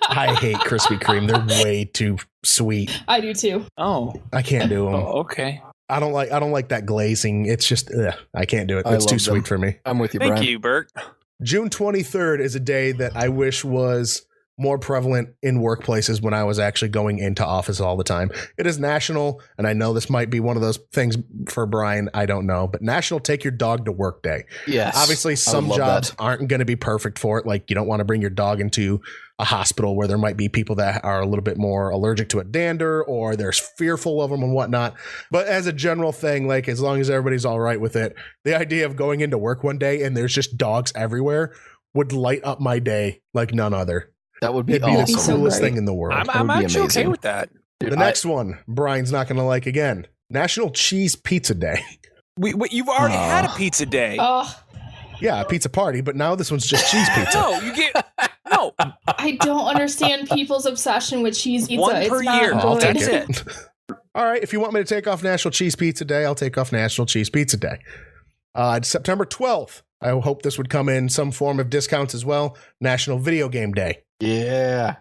I hate Krispy Kreme. They're way too sweet. I do too. Oh. I can't do them. Oh, okay. I don't like that glazing. It's just, I can't do it. I It's too love them. sweet for me. I'm with you, Thank Brian. you, Bert. June 23rd is a day that I wish was more prevalent in workplaces when I was actually going into office all the time. It is national, and I know this might be one of those things for Brian, I don't know, but National Take Your Dog to Work Day. Yes. Obviously, some jobs aren't going to be perfect for it. Like, you don't want to bring your dog into a hospital where there might be people that are a little bit more allergic to a dander or they're fearful of them and whatnot. But as a general thing, like, as long as everybody's all right with it, the idea of going into work one day and there's just dogs everywhere would light up my day like none other. That would be It'd be awesome. the coolest thing in the world. I'm actually okay amazing. with that. Dude, The next one, Brian's not going to like again. National Cheese Pizza Day. You've already had a pizza day. Oh, Yeah, a pizza party, but now this one's just cheese pizza. No, you get no I don't understand people's obsession with cheese pizza. one It's per not year. I'll good. take That's it. it. All right, if you want me to take off National Cheese Pizza Day, I'll take off National Cheese Pizza Day. September 12th, I hope this would come in some form of discounts as well. National Video Game Day. Yeah.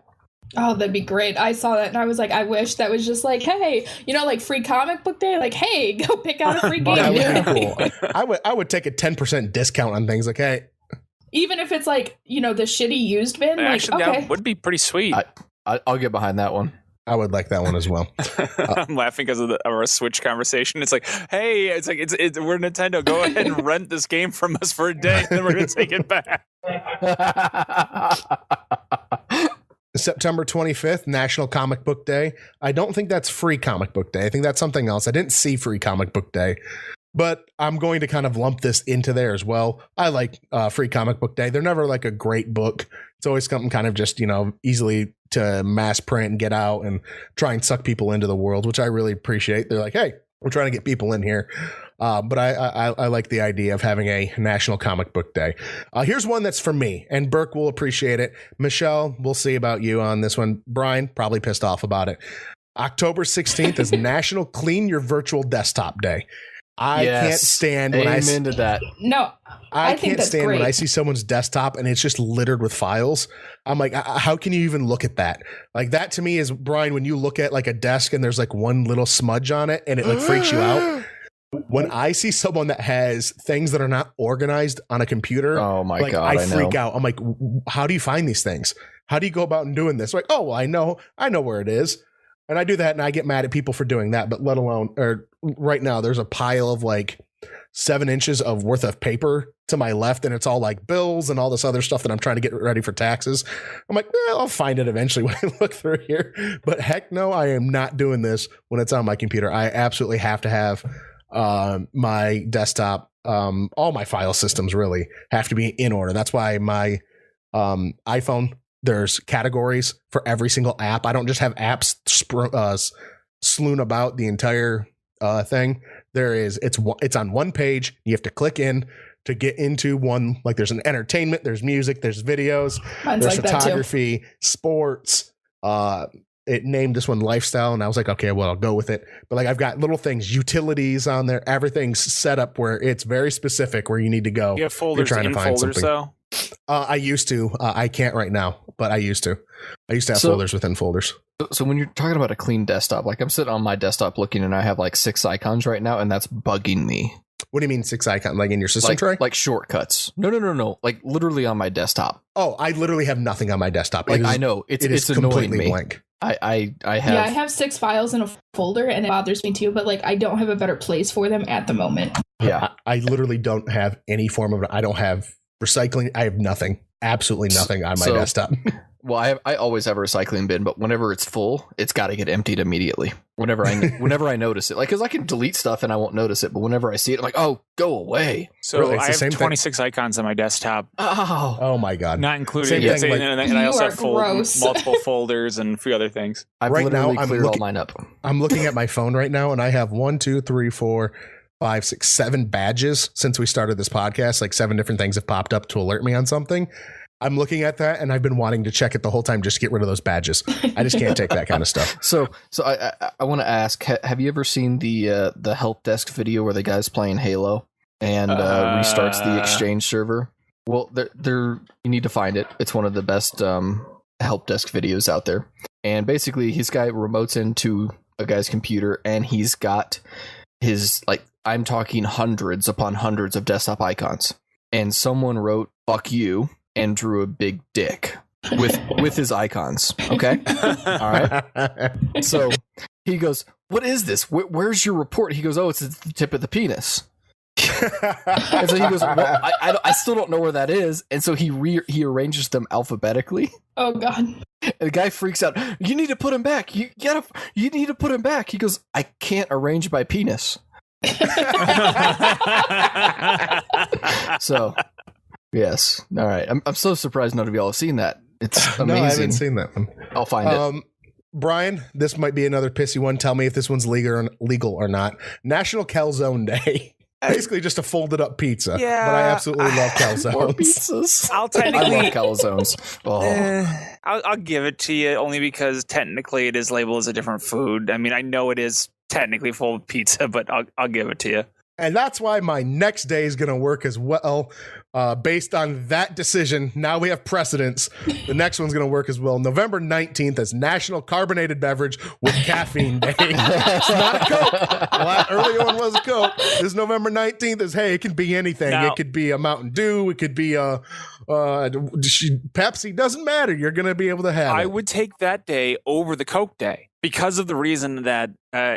Oh, that'd be great. I saw that and I was like, I wish that was just like, hey, like free comic book day. Like, hey, go pick out a free game. That would be cool. I would take a 10% discount on things like, hey. Even if it's like, the shitty used bin. Actually, like, okay. that would be pretty sweet. I'll get behind that one. I would like that one as well. I'm laughing because of our Switch conversation. It's like, hey, it's we're Nintendo. Go ahead and rent this game from us for a day, and then we're gonna take it back. September 25th, National Comic Book Day. I don't think that's Free Comic Book Day. I think that's something else. I didn't see Free Comic Book Day, but I'm going to kind of lump this into there as well. I like Free Comic Book Day. They're never like a great book. It's always something kind of just, easily to mass print and get out and try and suck people into the world, which I really appreciate. They're like, hey, we're trying to get people in here. But I like the idea of having a National Comic Book Day. Here's one that's for me, and Burke will appreciate it. Michelle, we'll see about you on this one. Brian, probably pissed off about it. October 16th is National Clean Your Virtual Desktop Day. I can't stand when Amen to that. No, I think can't that's stand when great. I see someone's desktop and it's just littered with files. I'm like, how can you even look at that? Like, that to me is, Brian, when you look at like a desk and there's like one little smudge on it and it like freaks you out. When I see someone that has things that are not organized on a computer, Oh my like, God, I know. freak out. I'm like, how do you find these things? How do you go about and doing this? Like, oh, well, I know where it is. And I do that and I get mad at people for doing that. But let alone, or right now, there's a pile of like 7 inches of worth of paper to my left and it's all like bills and all this other stuff that I'm trying to get ready for taxes. I'm like, I'll find it eventually when I look through here. But heck no, I am not doing this when it's on my computer. I absolutely have to have my desktop, all my file systems really have to be in order. That's why my iPhone, there's categories for every single app. I don't just have apps slewn about the entire thing. It's on one page. You have to click in to get into one. Like there's an entertainment, there's music, there's videos, there's like photography, sports. It named this one lifestyle, and I was like, okay, well, I'll go with it. But like I've got little things, utilities on there. Everything's set up where it's very specific where you need to go. You have folders in folders, though? I used to. I can't right now, but I used to. I used to have folders within folders. So when you're talking about a clean desktop, like I'm sitting on my desktop looking, and I have like 6 icons right now, and that's bugging me. What do you mean 6 icons? Like in your system tray? Like shortcuts. No. Like literally on my desktop. Oh, I literally have nothing on my desktop. Like I know it's annoying me. Blank. I have. Yeah, I have 6 files in a folder, and it bothers me too. But like, I don't have a better place for them at the moment. Yeah, I literally don't have any form of. I don't have recycling. I have nothing. Absolutely nothing on my desktop. Well, I always have a recycling bin, but whenever it's full, it's got to get emptied immediately. Whenever I notice it, like because I can delete stuff and I won't notice it, but whenever I see it, I'm like, oh, go away. So really, I have 26 icons on my desktop. Oh my god, not including and I also have multiple folders and a few other things. I've right now, I'm cleared all mine up. I'm looking at my phone right now, and I have 1, 2, 3, 4, 5, 6, 7 badges since we started this podcast. Like 7 different things have popped up to alert me on something. I'm looking at that, and I've been wanting to check it the whole time just to get rid of those badges. I just can't take that kind of stuff. So I want to ask: have you ever seen the help desk video where the guy's playing Halo and restarts the Exchange server? Well, you need to find it. It's one of the best help desk videos out there. And basically, his guy remotes into a guy's computer, and he's got his I'm talking hundreds upon hundreds of desktop icons. And someone wrote "fuck you" and drew a big dick with his icons. Okay. All right. So he goes, "What is this? Where's your report?" He goes, "Oh, it's the tip of the penis." And so he goes, "Well, I still don't know where that is." And so he arranges them alphabetically. Oh god. And the guy freaks out. "You need to put him back. You need to put him back." He goes, "I can't arrange my penis." So yes. All right. I'm so surprised none of y'all have seen that. It's amazing. No, I haven't seen that one. I'll find it. Brian, this might be another pissy one. Tell me if this one's legal or not. National Calzone Day. Basically just a folded up pizza. Yeah. But I absolutely love calzones. More pizzas. I'll technically I love calzones. Oh. I'll give it to you only because technically it is labeled as a different food. I mean, I know it is technically full of pizza, but I'll give it to you. And that's why my next day is going to work as well. Based on that decision, now we have precedence. The next one's going to work as well. November 19th is National Carbonated Beverage with Caffeine Day. It's not a Coke. Well, earlier one was a Coke. This November 19th is, hey, it can be anything. Now, it could be a Mountain Dew. It could be a Pepsi. Doesn't matter. You're going to be able to have it. I would take that day over the Coke day. Because of the reason that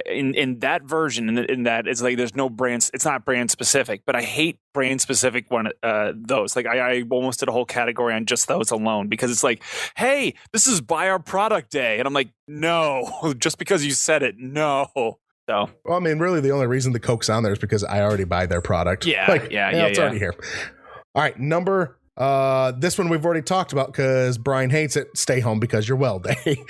in that version, in that it's like there's no brands, it's not brand specific, but I hate brand specific those. Like I almost did a whole category on just those alone because it's like, hey, this is buy our product day. And I'm like, no, just because you said it, no. So, well, I mean, really the only reason the Coke's on there is because I already buy their product. Yeah, it's already here. All right, this one we've already talked about because Brian hates it. Stay home because you're well day.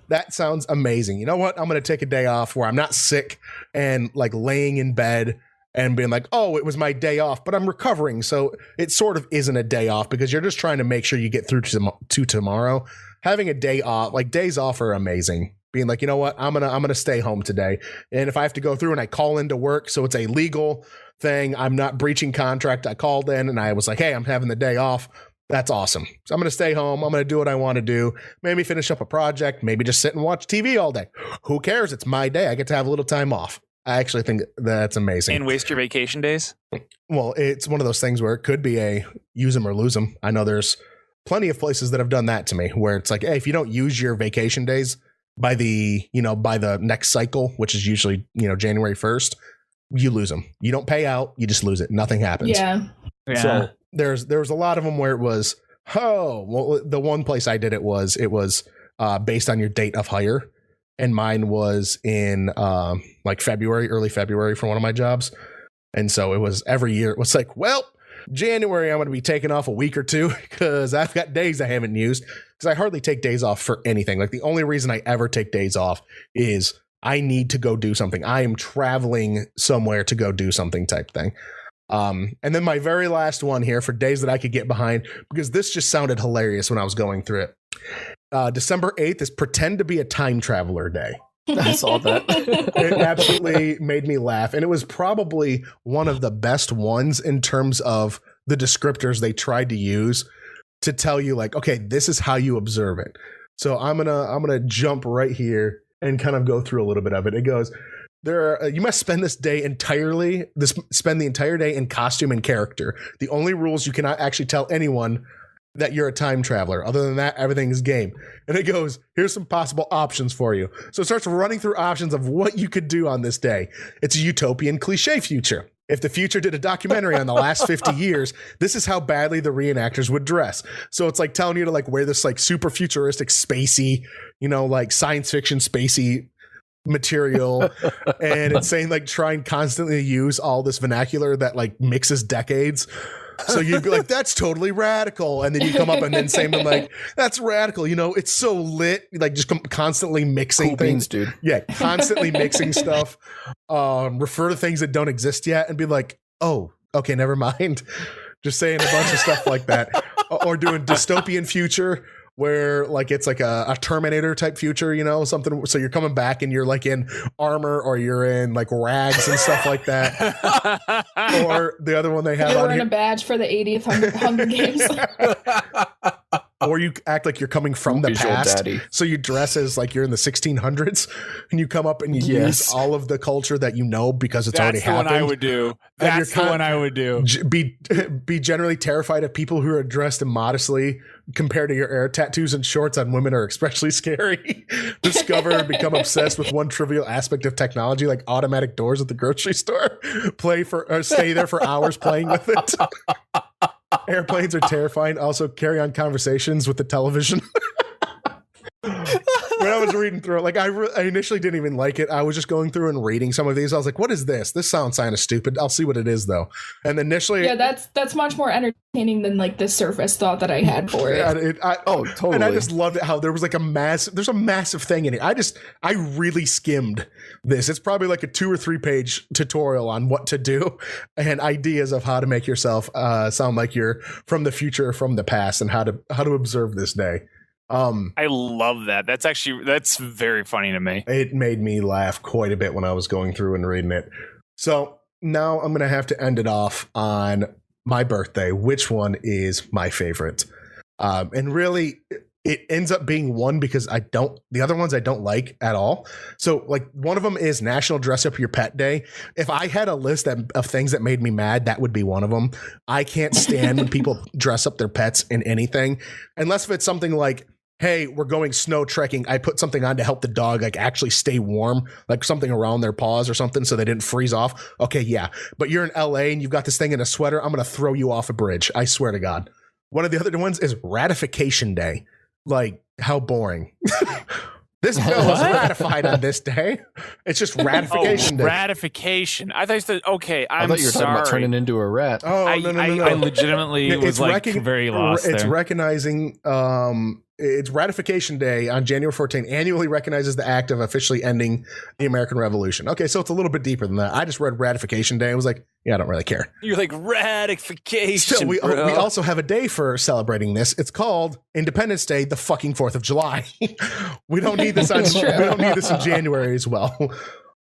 That sounds amazing. You know what? I'm going to take a day off where I'm not sick and like laying in bed and being like, oh, it was my day off, but I'm recovering. So it sort of isn't a day off because you're just trying to make sure you get through to tomorrow. Having a day off, like days off are amazing. Being like, you know what? I'm going to stay home today. And if I have to go through and I call into work, so it's a legal thing, I'm not breaching contract. I called in and I was like, hey, I'm having the day off. That's awesome. So I'm going to stay home. I'm going to do what I want to do. Maybe finish up a project. Maybe just sit and watch TV all day. Who cares? It's my day. I get to have a little time off. I actually think that's amazing. And waste your vacation days? Well, it's one of those things where it could be a use them or lose them. I know there's plenty of places that have done that to me where it's like, hey, if you don't use your vacation days by the next cycle, which is usually, January 1st, you lose them. You don't pay out, you just lose it. Nothing happens. Yeah. So there was a lot of them where it was, the one place I did it was based on your date of hire. And mine was in like early February for one of my jobs. And so it was every year. It was like, well, January, I'm going to be taking off a week or two because I've got days I haven't used, because I hardly take days off for anything. Like the only reason I ever take days off is I need to go do something. I am traveling somewhere to go do something type thing. And then my very last one here for days that I could get behind, because this just sounded hilarious when I was going through it. December 8th is pretend to be a time traveler day. I saw that. It absolutely made me laugh. And it was probably one of the best ones in terms of the descriptors they tried to use to tell you, like, okay, this is how you observe it. So I'm gonna jump right here and kind of go through a little bit of it. It goes, you must spend the entire day in costume and character. The only rules, you cannot actually tell anyone that you're a time traveler. Other than that, everything is game. And it goes, here's some possible options for you. So it starts running through options of what you could do on this day. It's a utopian cliche future. If the future did a documentary on the last 50 years, this is how badly the reenactors would dress. So it's like telling you to like wear this like super futuristic spacey, like science fiction spacey material. And it's saying like try and constantly use all this vernacular that like mixes decades. So you'd be like, that's totally radical. And then you come up and then say, like, that's radical. It's so lit. Like just constantly mixing cool things. Beans, dude. Yeah. Constantly mixing stuff. Refer to things that don't exist yet and be like, oh, okay, never mind. Just saying a bunch of stuff like that. Or doing dystopian future where like it's like a Terminator type future, something. So you're coming back and you're like in armor or you're in like rags and stuff like that. Or the other one they have you're on wearing here, a badge for the 80th Hunger Games. or you act like you're coming from the Visual past. daddy. So you dress as like you're in the 1600s and you come up and you use all of the culture that because it's already happened. That's the one I would do. That's the one I would do. Be generally terrified of people who are dressed immodestly compared to your air tattoos and shorts on women are especially scary. Discover and become obsessed with one trivial aspect of technology like automatic doors at the grocery store. Stay there for hours playing with it. Airplanes are terrifying. Also carry on conversations with the television. When I was reading through it, like I initially didn't even like it. I was just going through and reading some of these. I was like, what is this? This sounds kind of stupid. I'll see what it is though. And initially, yeah, that's much more entertaining than like the surface thought that I had for it. Totally. And I just loved it how there was like there's a massive thing in it. I really skimmed this. It's probably like a 2 or 3 page tutorial on what to do and ideas of how to make yourself sound like you're from the future or from the past and how to observe this day. I love that. That's very funny to me. It made me laugh quite a bit when I was going through and reading it. So now I'm going to have to end it off on my birthday. Which one is my favorite? And really, it ends up being one because the other ones I don't like at all. So like one of them is National Dress Up Your Pet Day. If I had a list of things that made me mad, that would be one of them. I can't stand when people dress up their pets in anything, unless if it's something like, hey, we're going snow trekking. I put something on to help the dog like actually stay warm, like something around their paws or something so they didn't freeze off. Okay, yeah. But you're in LA and you've got this thing in a sweater. I'm going to throw you off a bridge. I swear to God. One of the other ones is Ratification Day. Like, how boring. This bill was ratified on this day. It's just ratification day. Ratification. I thought you said, okay, I thought you were talking about turning into a rat. Oh, no. I legitimately was like very lost It's there. recognizing it's Ratification Day on January 14th annually recognizes the act of officially ending the American Revolution. Okay, so it's a little bit deeper than that. I just read Ratification Day. I was like, yeah, I don't really care. You're like, ratification. Still, we also have a day for celebrating this. It's called Independence Day, the fucking 4th of July. We don't need this in January as well.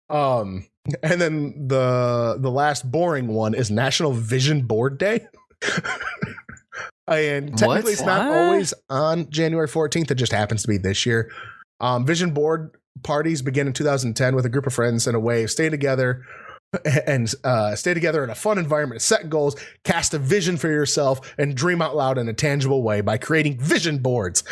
And then the last boring one is National Vision Board Day. And technically it's not always on January 14th. It just happens to be this year. Vision board parties begin in 2010 with a group of friends and a way of stay together in a fun environment, set goals, cast a vision for yourself, and dream out loud in a tangible way by creating vision boards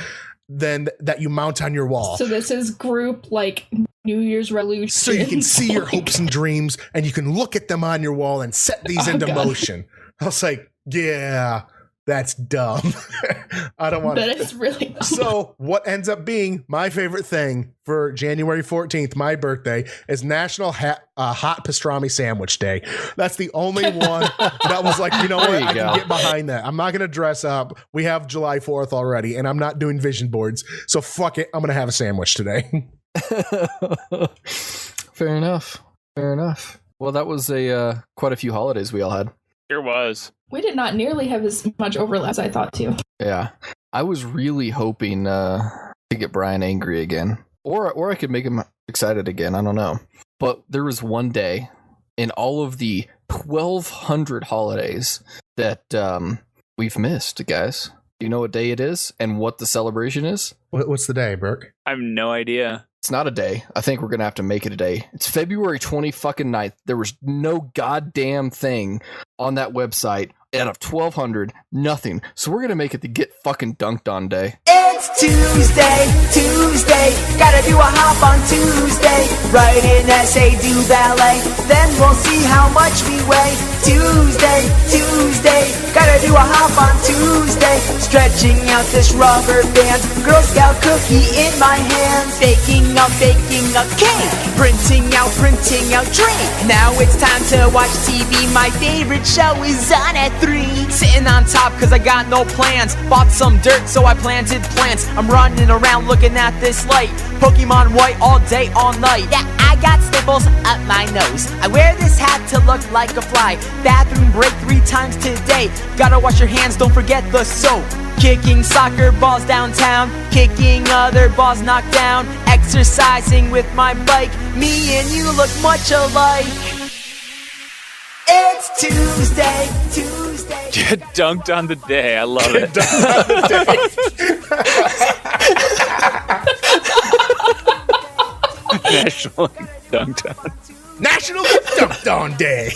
then that you mount on your wall. So this is group like New Year's resolution. So you can see your hopes and dreams and you can look at them on your wall and set these into motion. I was like, yeah, that's dumb. I don't want That is really dumb. So what ends up being my favorite thing for January 14th, my birthday, is National Hot Pastrami Sandwich Day. That's the only one that was like, you know what, I can get behind that. I'm not going to dress up. We have July 4th already, and I'm not doing vision boards. So fuck it. I'm going to have a sandwich today. Fair enough. Well, that was quite a few holidays we all had. There was. We did not nearly have as much overlap as I thought too. Yeah, I was really hoping to get Brian angry again, or I could make him excited again. I don't know, but there was one day in all of the 1,200 holidays that we've missed, guys. Do you know what day it is and what the celebration is? What's the day, Burke? I have no idea. It's not a day. I think we're gonna have to make it a day. It's February 29th. There was no goddamn thing on that website out of 1,200, nothing. So we're gonna make it the Get Fucking Dunked On Day. It's Tuesday, gotta do a hop on Tuesday. Write an essay, do ballet, then we'll see how much we weigh. Tuesday, gotta do a hop on Tuesday. Stretching out this rubber band, Girl Scout cookie in my hand. Baking a cake, printing out drink. Now it's time to watch TV, my favorite show is on at 3. Sitting on top cause I got no plans. Bought some dirt so I planted plants. I'm running around looking at this light. Pokemon White all day, all night. Yeah, I got staples up my nose. I wear this hat to look like a fly. Bathroom break 3 times today. Gotta wash your hands, don't forget the soap. Kicking soccer balls downtown, kicking other balls knocked down. Exercising with my bike, me and you look much alike. It's Tuesday. Get dunked on the day. I love it. National Dunked On. National Get Dunked On Day.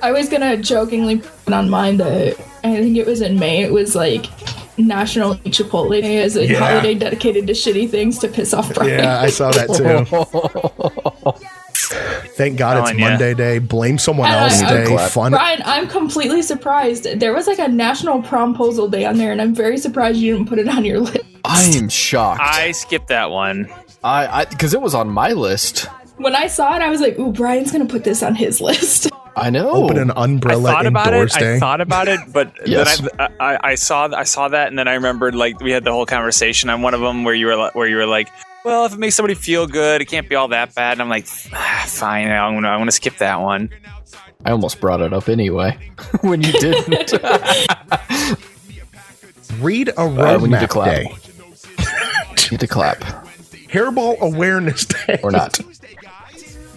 I was gonna jokingly put on mine that I think it was in May. It was like National Eat Chipotle Day as a holiday dedicated to shitty things to piss off Brian. Yeah, I saw that too. Thank God it's Monday Day. Blame someone else day. Fun. Brian, I'm completely surprised. There was like a National Promposal Day on there, and I'm very surprised you didn't put it on your list. I am shocked. I skipped that one. I because it was on my list. When I saw it, I was like, ooh, Brian's gonna put this on his list. I know. Open an umbrella indoors day. I thought about it, but Yes. then I saw that, and then I remembered like we had the whole conversation on one of them where you were like, well, if it makes somebody feel good, it can't be all that bad. And I'm like, fine, I'm gonna skip that one. I almost brought it up anyway when you didn't. Read a roadmap day. Need to clap. Hairball Awareness Day. Or not.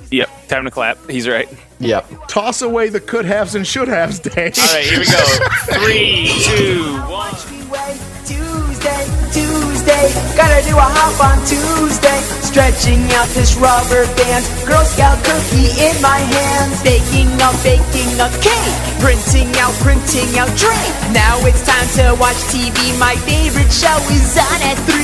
Yep, time to clap. He's right. Yep. Toss away the could haves and should haves day. All right, here we go. 3, 2, 1. Tuesday, gotta do a hop on Tuesday. Stretching out this rubber band, Girl Scout cookie in my hands. Baking a cake, printing out drink. Now it's time to watch TV, my favorite show is on at 3.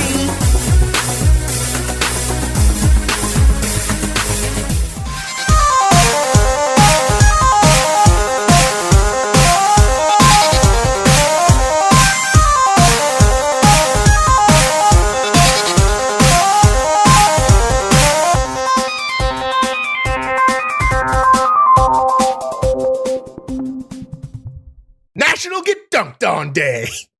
National Get Dunked On Day.